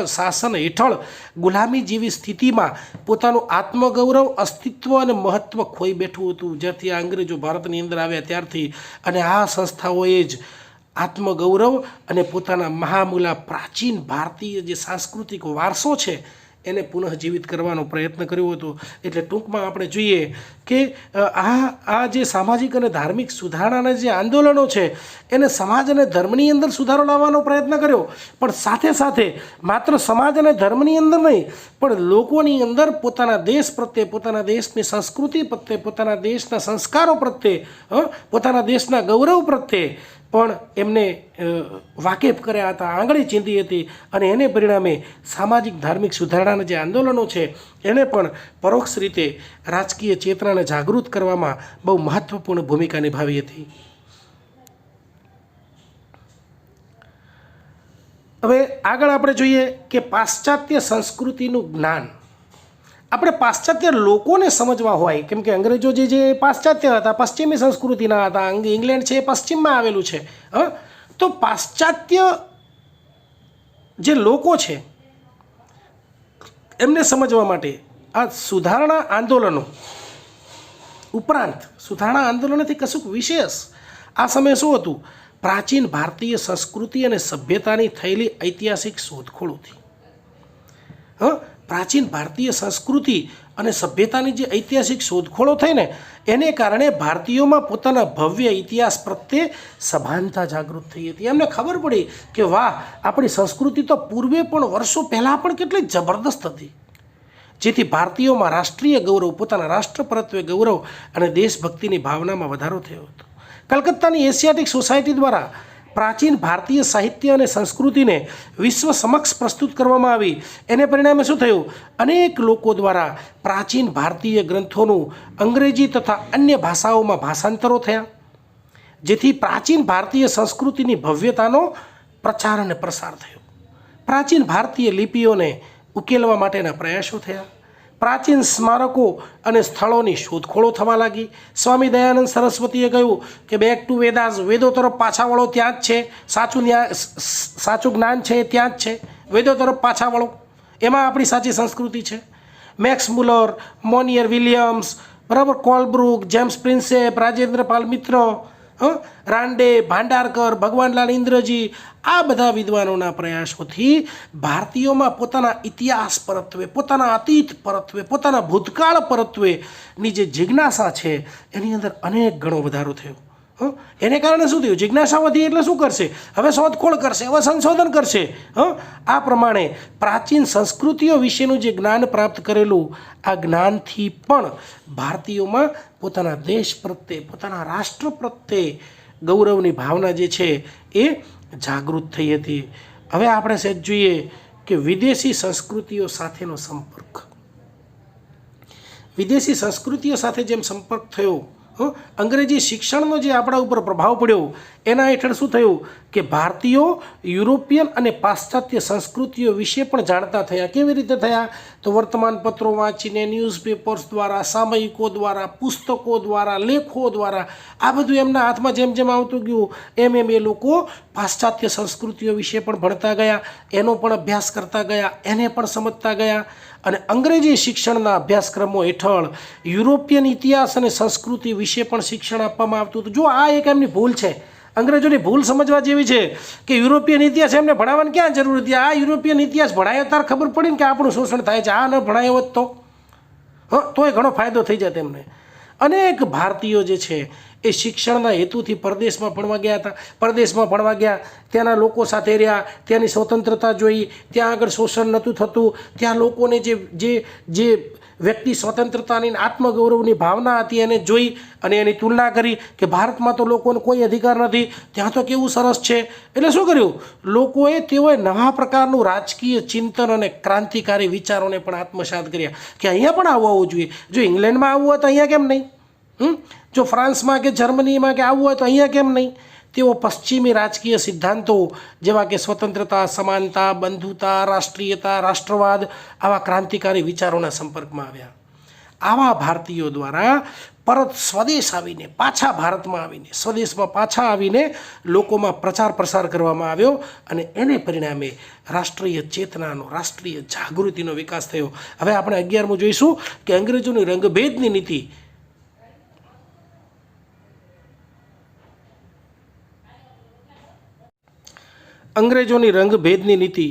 [SPEAKER 1] શાસન હેઠળ ગુલામી જેવી સ્થિતિમાં પોતાનું આત્મગૌરવ, અસ્તિત્વ અને મહત્ત્વ ખોઈ બેઠું હતું. જ્યારથી આ અંગ્રેજો ભારતની અંદર આવ્યા ત્યારથી, અને આ સંસ્થાઓએ જ આત્મગૌરવ અને પોતાના મહામૂલા પ્રાચીન ભારતીય જે સાંસ્કૃતિક વારસો છે એને પુનઃજીવિત કરવાનો પ્રયત્ન કર્યો હતો. એટલે ટૂંકમાં આપણે જોઈએ કે આ જે સામાજિક અને ધાર્મિક સુધારણાના જે આંદોલનો છે એને સમાજ અને ધર્મની અંદર સુધારો લાવવાનો પ્રયત્ન કર્યો, પણ સાથે સાથે માત્ર સમાજ અને ધર્મની અંદર નહીં પણ લોકોની અંદર પોતાના દેશ પ્રત્યે, પોતાના દેશની સંસ્કૃતિ પ્રત્યે, પોતાના દેશના સંસ્કારો પ્રત્યે, પોતાના દેશના ગૌરવ પ્રત્યે પણ એમને વાકેફ કર્યા હતા, આંગળી ચીંધી હતી. અને એને પરિણામે સામાજિક ધાર્મિક સુધારણાના જે આંદોલનો છે એને પણ પરોક્ષ રીતે રાજકીય ચેતનાને જાગૃત કરવામાં બહુ મહત્ત્વપૂર્ણ ભૂમિકા નિભાવી હતી. હવે આગળ આપણે જોઈએ કે પાશ્ચાત્ય સંસ્કૃતિનું જ્ઞાન. આપણે પાશ્ચાત્ય લોકોને સમજવા હોય, કેમ કે અંગ્રેજો જે પાશ્ચાત્ય હતા, પશ્ચિમી સંસ્કૃતિના હતા, ઇંગ્લેન્ડ છે એ પશ્ચિમમાં આવેલું છે. તો પાશ્ચાત્ય જે લોકો છે એમને સમજવા માટે આ સુધારણા આંદોલનો ઉપરાંત, સુધારણા આંદોલનથી કશુંક વિશેષ આ સમયે શું હતું? પ્રાચીન ભારતીય સંસ્કૃતિ અને સભ્યતાની થયેલી ઐતિહાસિક શોધખોળ હતી. પ્રાચીન ભારતીય સંસ્કૃતિ અને સભ્યતાની જે ઐતિહાસિક શોધખોળો થઈ ને એને કારણે ભારતીયોમાં પોતાના ભવ્ય ઇતિહાસ પ્રત્યે સભાનતા જાગૃત થઈ હતી. એમને ખબર પડી કે વાહ, આપણી સંસ્કૃતિ તો પૂર્વે પણ વર્ષો પહેલાં પણ કેટલી જબરદસ્ત હતી. જેથી ભારતીયોમાં રાષ્ટ્રીય ગૌરવ, પોતાના રાષ્ટ્ર પ્રત્યે ગૌરવ અને દેશભક્તિની ભાવનામાં વધારો થયો હતો. કલકત્તાની એશિયાટિક સોસાયટી દ્વારા પ્રાચીન ભારતીય સાહિત્ય અને સંસ્કૃતિને વિશ્વ સમક્ષ પ્રસ્તુત કરવામાં આવી. એને પરિણામે શું થયું? અનેક લોકો દ્વારા પ્રાચીન ભારતીય ગ્રંથોનું અંગ્રેજી તથા અન્ય ભાષાઓમાં ભાષાંતરો થયા, જેથી પ્રાચીન ભારતીય સંસ્કૃતિની ભવ્યતાનો પ્રચાર અને પ્રસાર થયો. પ્રાચીન ભારતીય લિપિઓને ઉકેલવા માટેના પ્રયાસો થયા. પ્રાચીન સ્મારકો અને સ્થળોની શોધખોળો થવા લાગી. સ્વામી દયાનંદ સરસ્વતીએ કહ્યું કે બેક ટુ વેદાસ, વેદો તરફ પાછા વળો, ત્યાં જ છે સાચું જ્ઞાન છે, ત્યાં જ છે. વેદો તરફ પાછા વળો, એમાં આપણી સાચી સંસ્કૃતિ છે. મેક્સ મુલર, મોનિયર વિલિયમ્સ, બરાબર, કોલબ્રુક, જેમ્સ પ્રિન્સેપ, રાજેન્દ્ર પાલ મિત્ર, રાંડે, ભાંડારકર, ભગવાનલાલ ઇન્દ્રજી, આ બધા વિદ્વાનોના પ્રયાસોથી ભારતીયોમાં પોતાના ઇતિહાસ પરત્વે, પોતાના અતીત પરત્વે, પોતાના ભૂતકાળ પરત્વેની જે જિજ્ઞાસા છે એની અંદર અનેક ગણો વધારો થયો. એને કારણે શું થયું? જિજ્ઞાસા વધી એટલે શું કરશે? હવે શોધખોળ કરશે, હવે સંશોધન કરશે. આ પ્રમાણે પ્રાચીન સંસ્કૃતિઓ વિશેનું જે જ્ઞાન પ્રાપ્ત કરેલું, આ જ્ઞાનથી પણ ભારતીયોમાં પોતાના દેશ પ્રત્યે, પોતાના રાષ્ટ્ર પ્રત્યે ગૌરવની ભાવના જે છે એ જાગૃત થઈ હતી. હવે આપણે સહેજ જોઈએ કે વિદેશી સંસ્કૃતિઓ સાથેનો સંપર્ક. વિદેશી સંસ્કૃતિઓ સાથે જેમ સંપર્ક થયો, અંગ્રેજી શિક્ષણનો જે આપણા ઉપર પ્રભાવ પડ્યો, એના હેઠળ શું થયું કે ભારતીયો યુરોપિયન અને પાશ્ચાત્ય સંસ્કૃતિઓ વિશે પણ જાણતા થયા. કેવી રીતે થયા? તો વર્તમાનપત્રો વાંચીને, ન્યૂઝપેપર્સ દ્વારા, સામયિકો દ્વારા, પુસ્તકો દ્વારા, લેખો દ્વારા, આ બધું એમના હાથમાં જેમ જેમ આવતું ગયું એમ એમ એ લોકો પાશ્ચાત્ય સંસ્કૃતિઓ વિશે પણ ભણતા ગયા, એનો પણ અભ્યાસ કરતા ગયા, એને પણ સમજતા ગયા. અને અંગ્રેજી શિક્ષણના અભ્યાસક્રમો હેઠળ યુરોપિયન ઇતિહાસ અને સંસ્કૃતિ વિશે પણ શિક્ષણ આપવામાં આવતું હતું. જો આ એક એમની ભૂલ છે, અંગ્રેજોની ભૂલ સમજવા જેવી છે કે યુરોપિયન ઇતિહાસ એમને ભણાવવાની ક્યાં જરૂર હતી? આ યુરોપિયન ઇતિહાસ ભણાયો ત્યારે ખબર પડી ને કે આપણું શોષણ થાય છે. આ ન ભણાયો હોત તોય ઘણો ફાયદો થઈ જાય તેમને. અનેક ભારતીયો જે છે એ શિક્ષણના હેતુથી પરદેશમાં ભણવા ગયા હતા. પરદેશમાં ભણવા ગયા, ત્યાંના લોકો સાથે રહ્યા, ત્યાંની સ્વતંત્રતા જોઈ, ત્યાં આગળ શોષણ નહોતું થતું, ત્યાં લોકોને જે વ્યક્તિ સ્વતંત્રતાની આત્મગૌરવની ભાવના હતી એને જોઈ અને એની તુલના કરી કે ભારતમાં તો લોકોને કોઈ અધિકાર નથી, ત્યાં તો કેવું સરસ છે. એટલે શું કર્યું? તેઓએ નવા પ્રકારનું રાજકીય ચિંતન અને ક્રાંતિકારી વિચારોને પણ આત્મસાત કર્યા કે અહીંયા પણ આવવું જોઈએ. જો ઇંગ્લેન્ડમાં આવવું હોય તો અહીંયા કેમ નહીં? જો ફ્રાન્સમાં કે જર્મનીમાં કે આવવું હોય તો અહીંયા કેમ નહીં? તેઓ પશ્ચિમી રાજકીય સિદ્ધાંતો જેવા કે સ્વતંત્રતા, સમાનતા, બંધુતા, રાષ્ટ્રીયતા, રાષ્ટ્રવાદ, આવા ક્રાંતિકારી વિચારોના સંપર્કમાં આવ્યા. આવા ભારતીયો દ્વારા પરત સ્વદેશ આવીને, પાછા ભારતમાં આવીને, સ્વદેશમાં પાછા આવીને લોકોમાં પ્રચાર પ્રસાર કરવામાં આવ્યો અને એને પરિણામે રાષ્ટ્રીય ચેતનાનો, રાષ્ટ્રીય જાગૃતિનો વિકાસ થયો. હવે આપણે 11મું જોઈશું કે અંગ્રેજોની રંગભેદની નીતિ. અંગ્રેજોની રંગભેદની નીતિ,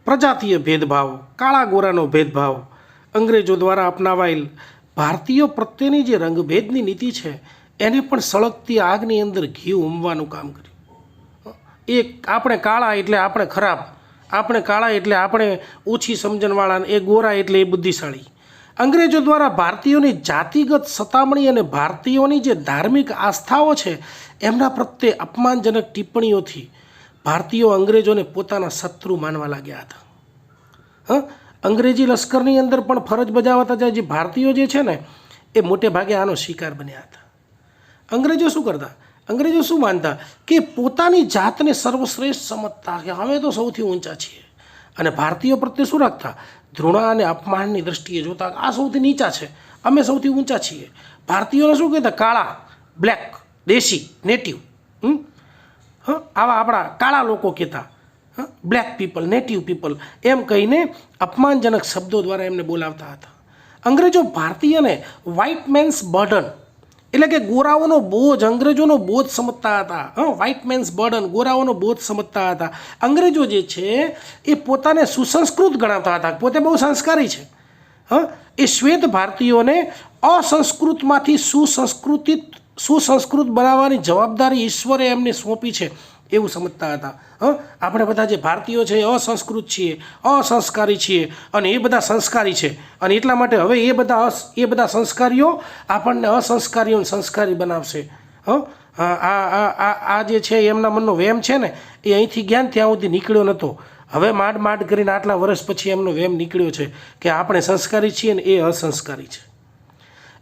[SPEAKER 1] પ્રજાતીય ભેદભાવ, કાળા ગોરાનો ભેદભાવ, અંગ્રેજો દ્વારા અપનાવાયેલ ભારતીયો પ્રત્યેની જે રંગભેદની નીતિ છે એને પણ સળગતી આગની અંદર ઘી ઉમવાનું કામ કર્યું. આપણે કાળા એટલે આપણે ખરાબ, આપણે કાળા એટલે આપણે ઓછી સમજણવાળા, એ ગોરા એટલે એ બુદ્ધિશાળી. અંગ્રેજો દ્વારા ભારતીયોની જાતિગત સતામણી અને ભારતીયોની જે ધાર્મિક આસ્થાઓ છે એમના પ્રત્યે અપમાનજનક ટિપ્પણીઓથી ભારતીયો અંગ્રેજોને પોતાના શત્રુ માનવા લાગ્યા હતા. અંગ્રેજી લશ્કરની અંદર પણ ફરજ બજાવતા જાય જે ભારતીયો જે છે ને એ મોટે ભાગે આનો શિકાર બન્યા હતા. અંગ્રેજો શું કરતા? અંગ્રેજો શું માનતા કે પોતાની જાતને સર્વશ્રેષ્ઠ સમજતા કે અમે તો સૌથી ઊંચા છીએ, અને ભારતીયો પ્રત્યે શું રાખતા? ધૃણા અને અપમાનની દ્રષ્ટિએ જોતા, આ સૌથી નીચા છે, અમે સૌથી ઊંચા છીએ. ભારતીયોને શું કહેતા? કાળા, બ્લેક, દેશી, નેટિવ. આવા આપણા કાળા લોકો કહેતા, બ્લેક પીપલ, નેટિવ પીપલ, એમ કહીને અપમાનજનક શબ્દો દ્વારા એમને બોલાવતા હતા. અંગ્રેજો ભારતીયને વ્હાઇટ મેન્સ બર્ડન એટલે કે ગોરાઓનો બોજ, અંગ્રેજોનો બોજ સમજતા હતા. વ્હાઇટ મેન્સ બર્ડન, ગોરાઓનો બોજ સમજતા હતા. અંગ્રેજો જે છે એ પોતાને સુસંસ્કૃત ગણાવતા હતા, પોતે બહુ સંસ્કારી છે. એ શ્વેત ભારતીયોને અસંસ્કૃતમાંથી સુસંસ્કૃત બનાવવાની જવાબદારી ઈશ્વરે એમને સોંપી છે એવું સમજતા હતા. આપણે બધા જે ભારતીયો છે એ અસંસ્કૃત છીએ, અસંસ્કારી છીએ અને એ બધા સંસ્કારી છે, અને એટલા માટે હવે એ બધા સંસ્કારીઓ આપણને અસંસ્કારીઓને સંસ્કારી બનાવશે. આ જે છે એમના મનનો વહેમ છે ને, એ અહીંથી ગયા ને ત્યાં સુધી નીકળ્યો નહોતો. હવે માંડ કરીને આટલા વર્ષ પછી એમનો વહેમ નીકળ્યો છે કે આપણે સંસ્કારી છીએ ને એ અસંસ્કારી છે.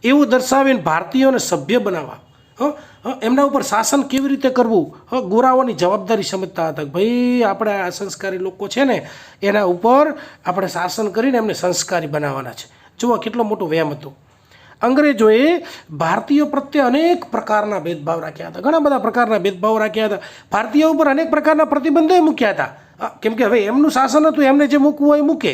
[SPEAKER 1] એવું દર્શાવીને ભારતીયોને સભ્ય બનાવવા, એમના ઉપર શાસન કેવી રીતે કરવું, ગોરાઓની જવાબદારી સમજતા હતા. ભાઈ આપણે આ સંસ્કારી લોકો છે ને એના ઉપર આપણે શાસન કરીને એમને સંસ્કારી બનાવવાના છે. જુઓ કેટલો મોટો વહેમ હતો. અંગ્રેજોએ ભારતીયો પ્રત્યે અનેક પ્રકારના ભેદભાવ રાખ્યા હતા, ઘણા બધા પ્રકારના ભેદભાવ રાખ્યા હતા. ભારતીયો ઉપર અનેક પ્રકારના પ્રતિબંધો મૂક્યા હતા, કેમ કે હવે એમનું શાસન હતું, એમને જે મૂકવું હોય એ મૂકે.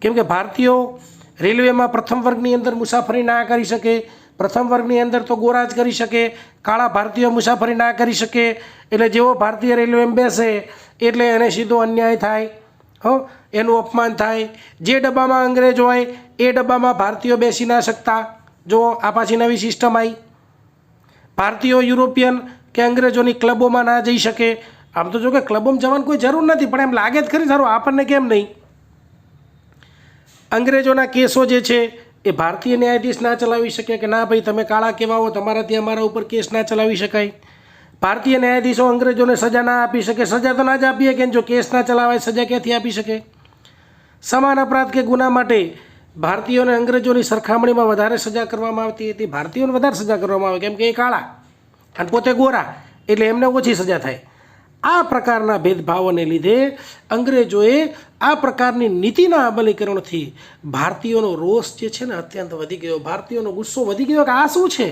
[SPEAKER 1] કેમ કે ભારતીયો રેલવેમાં પ્રથમ વર્ગની અંદર મુસાફરી ના કરી શકે, પ્રથમ વર્ગની અંદર તો ગોરા જ કરી શકે, કાળા ભારતીયો મુસાફરી ના કરી શકે. એટલે જેવો ભારતીય રેલવેમાં બેસે એટલે એને સીધો અન્યાય થાય, એનું અપમાન થાય. જે ડબ્બામાં અંગ્રેજ હોય એ ડબ્બામાં ભારતીયો બેસી ના શકતા. જો આ પાછી નવી સિસ્ટમ આવી. ભારતીયો યુરોપિયન કે અંગ્રેજોની ક્લબોમાં ના જઈ શકે. આમ તો જો કે ક્લબોમાં જવાની કોઈ જરૂર નથી, પણ એમ લાગે જ ખરી સારું આપણને કેમ નહીં. અંગ્રેજોના કેસો જે છે એ ભારતીય ન્યાયાધીશ ના ચલાવી શકે કે ના ભાઈ તમે કાળા કેવા હો, તમારાથી અમારા ઉપર કેસ ના ચલાવી શકાય. ભારતીય ન્યાયાધીશો અંગ્રેજોને સજા ના આપી શકે. સજા તો ના જ આપીએ કે જો કેસ ના ચલાવાય સજા ક્યાંથી આપી શકે. સમાન અપરાધ કે ગુના માટે ભારતીયોને અંગ્રેજોની સરખામણીમાં વધારે સજા કરવામાં આવતી હતી. ભારતીયોને વધારે સજા કરવામાં આવે કેમ કે એ કાળા અને પોતે ગોરા, એટલે એમને ઓછી સજા થાય. આ પ્રકારના ભેદભાવોને લીધે અંગ્રેજોએ આ પ્રકારની નીતિના અમલીકરણથી ભારતીયોનો રોષ જે છે ને અત્યંત વધી ગયો. ભારતીયોનો ગુસ્સો વધી ગયો કે આ શું છે,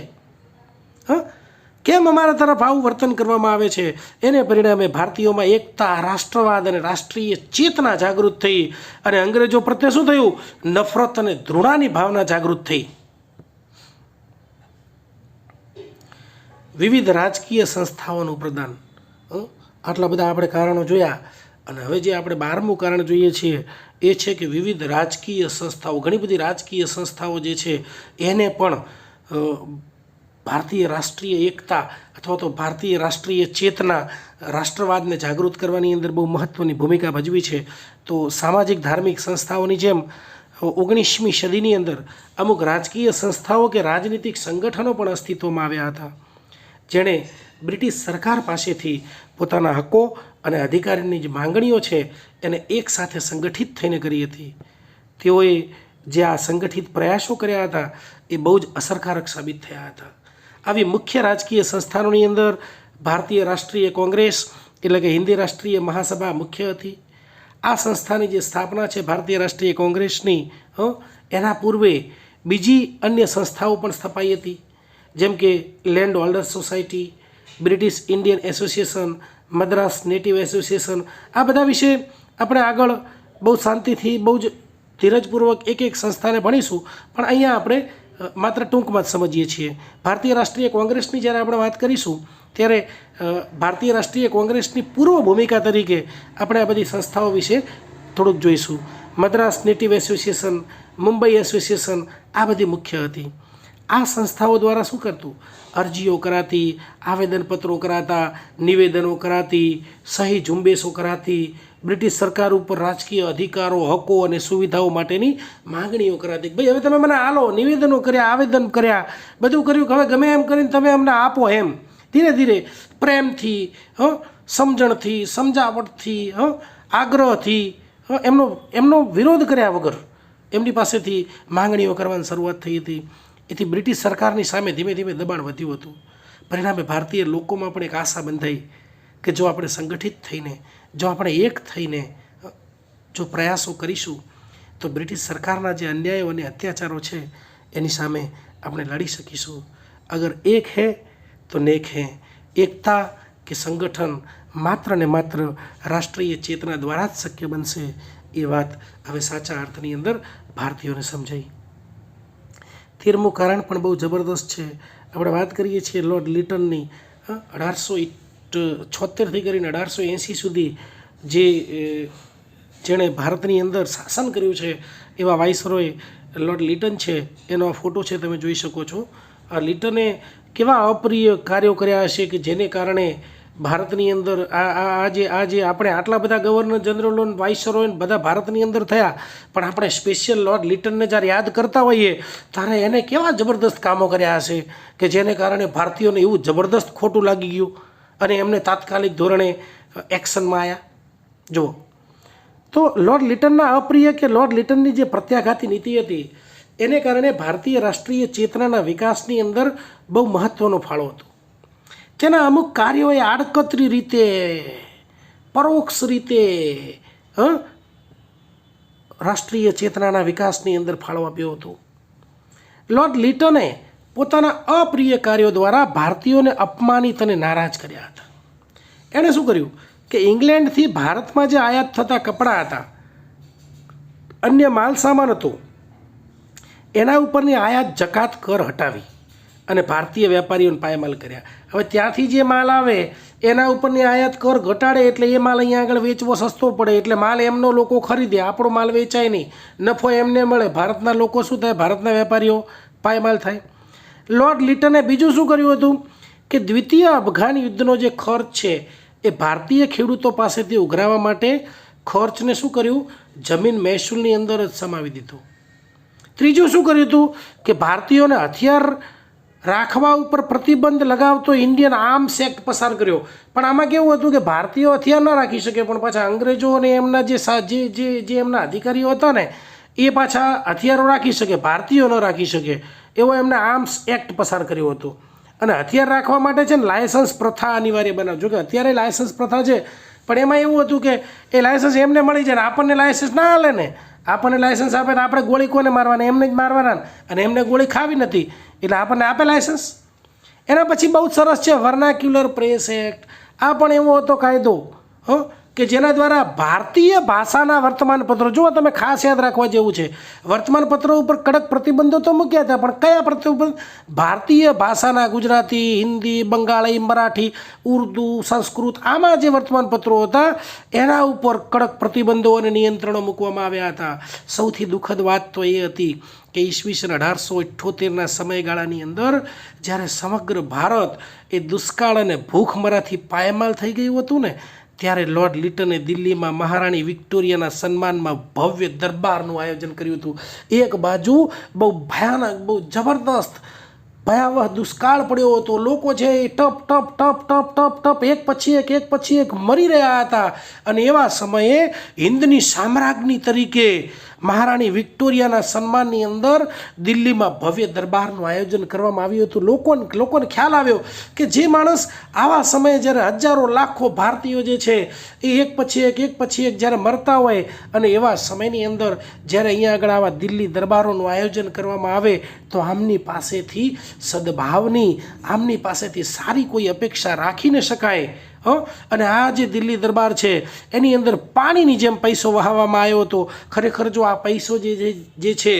[SPEAKER 1] કેમ અમારા તરફ આવું વર્તન કરવામાં આવે છે. એને પરિણામે ભારતીયોમાં એકતા, રાષ્ટ્રવાદ અને રાષ્ટ્રીય ચેતના જાગૃત થઈ અને અંગ્રેજો પ્રત્યે શું થયું, નફરત અને ઘૃણાની ભાવના જાગૃત થઈ. વિવિધ રાજકીય સંસ્થાઓનું પ્રદાન, આટલા બધા આપણે કારણો જોયા. અને હવે જે આપણે 12મું કારણ જોઈએ છીએ એ છે કે વિવિધ રાજકીય સંસ્થાઓ, ઘણી બધી રાજકીય સંસ્થાઓ જે છે એને પણ ભારતીય રાષ્ટ્રીય એકતા અથવા તો ભારતીય રાષ્ટ્રીય ચેતના, રાષ્ટ્રવાદને જાગૃત કરવાની અંદર બહુ મહત્ત્વની ભૂમિકા ભજવી છે. તો સામાજિક ધાર્મિક સંસ્થાઓની જેમ 19મી સદીની અંદર અમુક રાજકીય સંસ્થાઓ કે રાજનીતિક સંગઠનો પણ અસ્તિત્વમાં આવ્યા હતા, જેણે બ્રિટિશ સરકાર પાસેથી પોતાના હકો અને અધિકારીની જે માંગણીઓ છે એને એકસાથે સંગઠિત થઈને કરી હતી. તેઓએ જે આ સંગઠિત પ્રયાસો કર્યા હતા એ બહુ જ અસરકારક સાબિત થયા હતા. આવી મુખ્ય રાજકીય સંસ્થાનોની અંદર ભારતીય રાષ્ટ્રીય કોંગ્રેસ એટલે કે હિન્દી રાષ્ટ્રીય મહાસભા મુખ્ય હતી. આ સંસ્થાની જે સ્થાપના છે ભારતીય રાષ્ટ્રીય કોંગ્રેસની, એના પૂર્વે બીજી અન્ય સંસ્થાઓ પણ સ્થપાઈ હતી, જેમ કે land holders society, British Indian association, Madras native association. આ બધા વિશે આપણે આગળ બહુ શાંતિથી, બહુ જ ધીરજપૂર્વક એક એક સંસ્થાને ભણીશું, પણ અહીંયા આપણે માત્ર ટૂંકમાં જ સમજીએ છીએ. ભારતીય રાષ્ટ્રીય કોંગ્રેસની જ્યારે આપણે વાત કરીશું ત્યારે ભારતીય રાષ્ટ્રીય કોંગ્રેસની પૂર્વ ભૂમિકા તરીકે આપણે આ બધી સંસ્થાઓ વિશે થોડુંક જોઈશું. Madras native association, Mumbai association આ બધી મુખ્ય હતી. આ સંસ્થાઓ દ્વારા શું કરતું, અરજીઓ કરાતી, આવેદનપત્રો કરાતા, નિવેદનો કરાતી, સહી ઝુંબેશો કરાતી, બ્રિટિશ સરકાર ઉપર રાજકીય અધિકારો, હકો અને સુવિધાઓ માટેની માંગણીઓ કરાતી. ભાઈ હવે તમે મને આલો, નિવેદનો કર્યા, આવેદન કર્યા, બધું કર્યું, હવે ગમે એમ કરીને તમે અમને આપો. એમ ધીરે ધીરે પ્રેમથી, સમજણથી, સમજાવટથી, આગ્રહથી, એમનો વિરોધ કર્યા વગર એમની પાસેથી માંગણીઓ કરવાની શરૂઆત થઈ હતી. એથી બ્રિટિશ સરકારની સામે ધીમે ધીમે દબાણ વધ્યું હતું. પરિણામે ભારતીય લોકોમાં પણ એક આશા બંધાઈ કે જો આપણે સંગઠિત થઈને, જો આપણે એક થઈને જો પ્રયાસો કરીશું તો બ્રિટિશ સરકારના જે અન્યાયો અને અત્યાચારો છે એની સામે આપણે લડી શકીશું. અગર એક હે તો નેક હે. એકતા કે સંગઠન માત્ર ને માત્ર રાષ્ટ્રીય ચેતના દ્વારા જ શક્ય બનશે. એ વાત હવે સાચા અર્થની અંદર ભારતીયોને સમજાઈ. 13મું કારણ પણ બહુ જબરદસ્ત છે. આપણે વાત કરીએ છીએ લોર્ડ લિટનની, 1876થી કરીને 1880 સુધી જેણે ભારતની અંદર શાસન કર્યું છે એવા વાઇસરોય લોર્ડ લીટન છે એનો આ ફોટો છે, તમે જોઈ શકો છો. આ લીટને કેવા અપ્રિય કાર્યો કર્યા હશે કે જેને કારણે ભારતની અંદર આજે આપણે આટલા બધા ગવર્નર જનરલો વાઇસરોય બધા ભારતની અંદર થયા, પણ આપણે સ્પેશિયલ લોર્ડ લીટનને જ્યારે યાદ કરતા હોઈએ ત્યારે એને કેવા જબરદસ્ત કામો કર્યા હશે કે જેને કારણે ભારતીયોને એવું જબરદસ્ત ખોટું લાગી ગયું અને એમને તાત્કાલિક ધોરણે એક્શનમાં આવ્યા. જુઓ તો લોર્ડ લીટનના અપ્રિય કે લોર્ડ લીટનની જે પ્રત્યાઘાતી નીતિ હતી એને કારણે ભારતીય રાષ્ટ્રીય ચેતનાના વિકાસની અંદર બહુ મહત્ત્વનો ફાળો હતો. તેના અમુક કાર્યોએ આડકતરી રીતે, પરોક્ષ રીતે રાષ્ટ્રીય ચેતનાના વિકાસની અંદર ફાળો આપ્યો હતો. લોર્ડ લીટને પોતાના અપ્રિય કાર્યો દ્વારા ભારતીયોને અપમાનિત અને નારાજ કર્યા હતા. એણે શું કર્યું કે ઇંગ્લેન્ડથી ભારતમાં જે આયાત થતા કપડાં હતા, અન્ય માલ સામાન હતો, એના ઉપરની આયાત જકાત કર હટાવી અને ભારતીય વેપારીઓને પાયમાલ કર્યા. હવે ત્યાંથી જે માલ આવે એના ઉપરની આયાત કર ઘટાડે એટલે એ માલ અહીંયા આગળ વેચવો સસ્તો પડે, એટલે માલ એમનો લોકો ખરીદે, આપણો માલ વેચાય નહીં, નફો એમને મળે, ભારતના લોકો શું થાય, ભારતના વેપારીઓ પાયમાલ થાય. લોર્ડ લીટને બીજું શું કર્યું હતું કે દ્વિતીય અફઘાન યુદ્ધનો જે ખર્ચ છે એ ભારતીય ખેડૂતો પાસેથી ઉઘરાવવા માટે ખર્ચને શું કર્યું, જમીન મહેસૂલની અંદર જ સમાવી દીધો. ત્રીજું શું કર્યું હતું કે ભારતીયોને હથિયાર રાખવા ઉપર પ્રતિબંધ લગાવતો ઇન્ડિયન આર્મ્સ એક્ટ પસાર કર્યો. પણ આમાં કેવું હતું કે ભારતીયો હથિયાર ન રાખી શકે, પણ પાછા અંગ્રેજો અને એમના જે એમના અધિકારીઓ હતા ને એ પાછા હથિયારો રાખી શકે, ભારતીયો ન રાખી શકે, એવો એમને આર્મ્સ એક્ટ પસાર કર્યો હતો. અને હથિયાર રાખવા માટે છે ને લાયસન્સ પ્રથા અનિવાર્ય બનાવજો, કે અત્યારે લાયસન્સ પ્રથા છે પણ એમાં એવું હતું કે એ લાયસન્સ એમને મળી જાય ને આપણને લાયસન્સ ના હાલે ને, આપણને લાયસન્સ આપે ને આપણે ગોળી કોને મારવાના, એમને જ મારવાના, અને એમને ગોળી ખાવી નથી એટલે આપણને આપે લાયસન્સ. એના પછી બહુ સરસ છે વર્નાક્યુલર પ્રેસ એક્ટ. આ પણ એવો હતો કાયદો કે જેના દ્વારા ભારતીય ભાષાના વર્તમાનપત્રો, જુઓ તમે ખાસ યાદ રાખવા જેવું છે, વર્તમાનપત્રો ઉપર કડક પ્રતિબંધો તો મૂક્યા હતા પણ કયા પ્રતિબંધ, ભારતીય ભાષાના ગુજરાતી, હિન્દી, બંગાળી, મરાઠી, ઉર્દુ, સંસ્કૃત, આમાં જે વર્તમાનપત્રો હતા એના ઉપર કડક પ્રતિબંધો અને નિયંત્રણો મૂકવામાં આવ્યા હતા. સૌથી દુઃખદ વાત તો એ હતી કે ઈસવીસન 1878ના સમયગાળાની અંદર જ્યારે સમગ્ર ભારત એ દુષ્કાળ અને ભૂખમરાથી પાયમાલ થઈ ગયું હતું ને, ત્યારે લોર્ડ લીટને દિલ્હીમાં મહારાણી વિક્ટોરિયાના સન્માનમાં ભવ્ય દરબારનું આયોજન કર્યું હતું. એક બાજુ બહુ ભયાનક, બહુ જબરદસ્ત ભયાવહ દુષ્કાળ પડ્યો હતો, લોકો છે એ ટપ ટપ ટપ ટપ ટપ ટપ એક પછી એક મરી રહ્યા હતા. અને એવા સમયે હિન્દની સામ્રાજ્ઞી તરીકે મહારાણી વિક્ટોરિયાના સન્માનની અંદર દિલ્હીમાં ભવ્ય દરબારનું આયોજન કરવામાં આવ્યું હતું. લોકોને ખ્યાલ આવ્યો કે જે માણસ આવા સમયે જ્યારે હજારો લાખો ભારતીયો જે છે એ એક પછી એક જ્યારે મરતા હોય અને એવા સમયની અંદર જ્યારે અહીંયા આગળ આવા દિલ્હી દરબારોનું આયોજન કરવામાં આવે તો આમની પાસેથી સદભાવની, આમની પાસેથી સારી કોઈ અપેક્ષા રાખી ન શકાય. અને આ જે દિલ્હી દરબાર છે એની અંદર પાણીની જેમ પૈસો વહાવવામાં આવ્યો હતો. ખરેખર જો આ પૈસો જે છે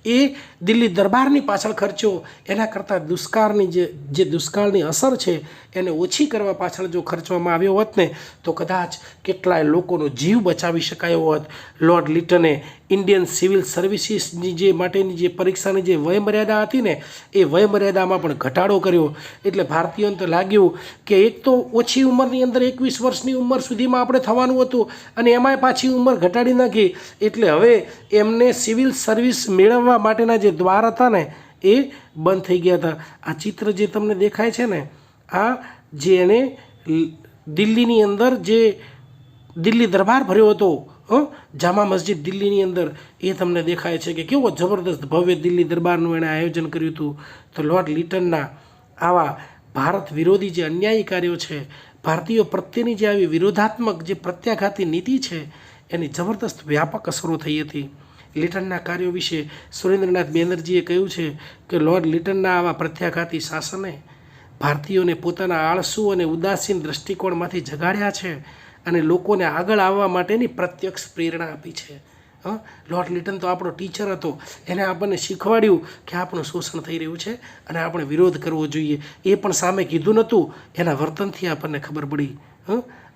[SPEAKER 1] એ દિલ્હી દરબારની પાછળ ખર્ચ્યો એના કરતાં દુષ્કાળની અસર છે એને ઓછી કરવા પાછળ જો ખર્ચવામાં આવ્યો હોત ને તો કદાચ કેટલાય લોકોનો જીવ બચાવી શકાયો હોત. લોર્ડ લીટને ઇન્ડિયન સિવિલ સર્વિસીસની જે માટેની જે પરીક્ષાની જે વયમર્યાદા હતી ને એ વયમર્યાદામાં પણ ઘટાડો કર્યો. એટલે ભારતીયોને તો લાગ્યું કે એક તો ઓછી ઉંમરની અંદર 21 વર્ષની ઉંમર સુધીમાં આપણે થવાનું હતું અને એમાંય પાછી ઉંમર ઘટાડી નાખી, એટલે હવે એમને સિવિલ સર્વિસ મેળવવા માટેના જે દ્વાર હતા ને એ બંધ થઈ ગયા હતા. આ ચિત્ર જે તમને દેખાય છે ને, આ જે એણે દિલ્હીની અંદર જે દિલ્હી દરબાર ભર્યો હતો જામા મસ્જિદ દિલ્હીની અંદર, એ તમને દેખાય છે કે કેવો જબરદસ્ત ભવ્ય દિલ્હી દરબારનું એણે આયોજન કર્યું હતું. તો લોર્ડ લીટનના આવા ભારત વિરોધી જે અન્યાયી કાર્યો છે, ભારતીયો પ્રત્યેની જે આવી વિરોધાત્મક જે પ્રત્યાઘાતી નીતિ છે એની જબરદસ્ત વ્યાપક અસરો થઈ હતી. લીટનના કાર્યો વિશે સુરેન્દ્રનાથ બેનર્જીએ કહ્યું છે કે લોર્ડ લીટનના આવા પ્રત્યાઘાતી શાસને ભારતીયોને પોતાના આળસુ અને ઉદાસીન દૃષ્ટિકોણમાંથી જગાડ્યા છે અને લોકોને આગળ આવવા માટેની પ્રત્યક્ષ પ્રેરણા આપી છે. લોર્ડ લીટન તો આપણો ટીચર હતો, એને આપણને શીખવાડ્યું કે આપણું શોષણ થઈ રહ્યું છે અને આપણે વિરોધ કરવો જોઈએ. એ પણ સામે કીધું નહોતું, એના વર્તનથી આપણને ખબર પડી.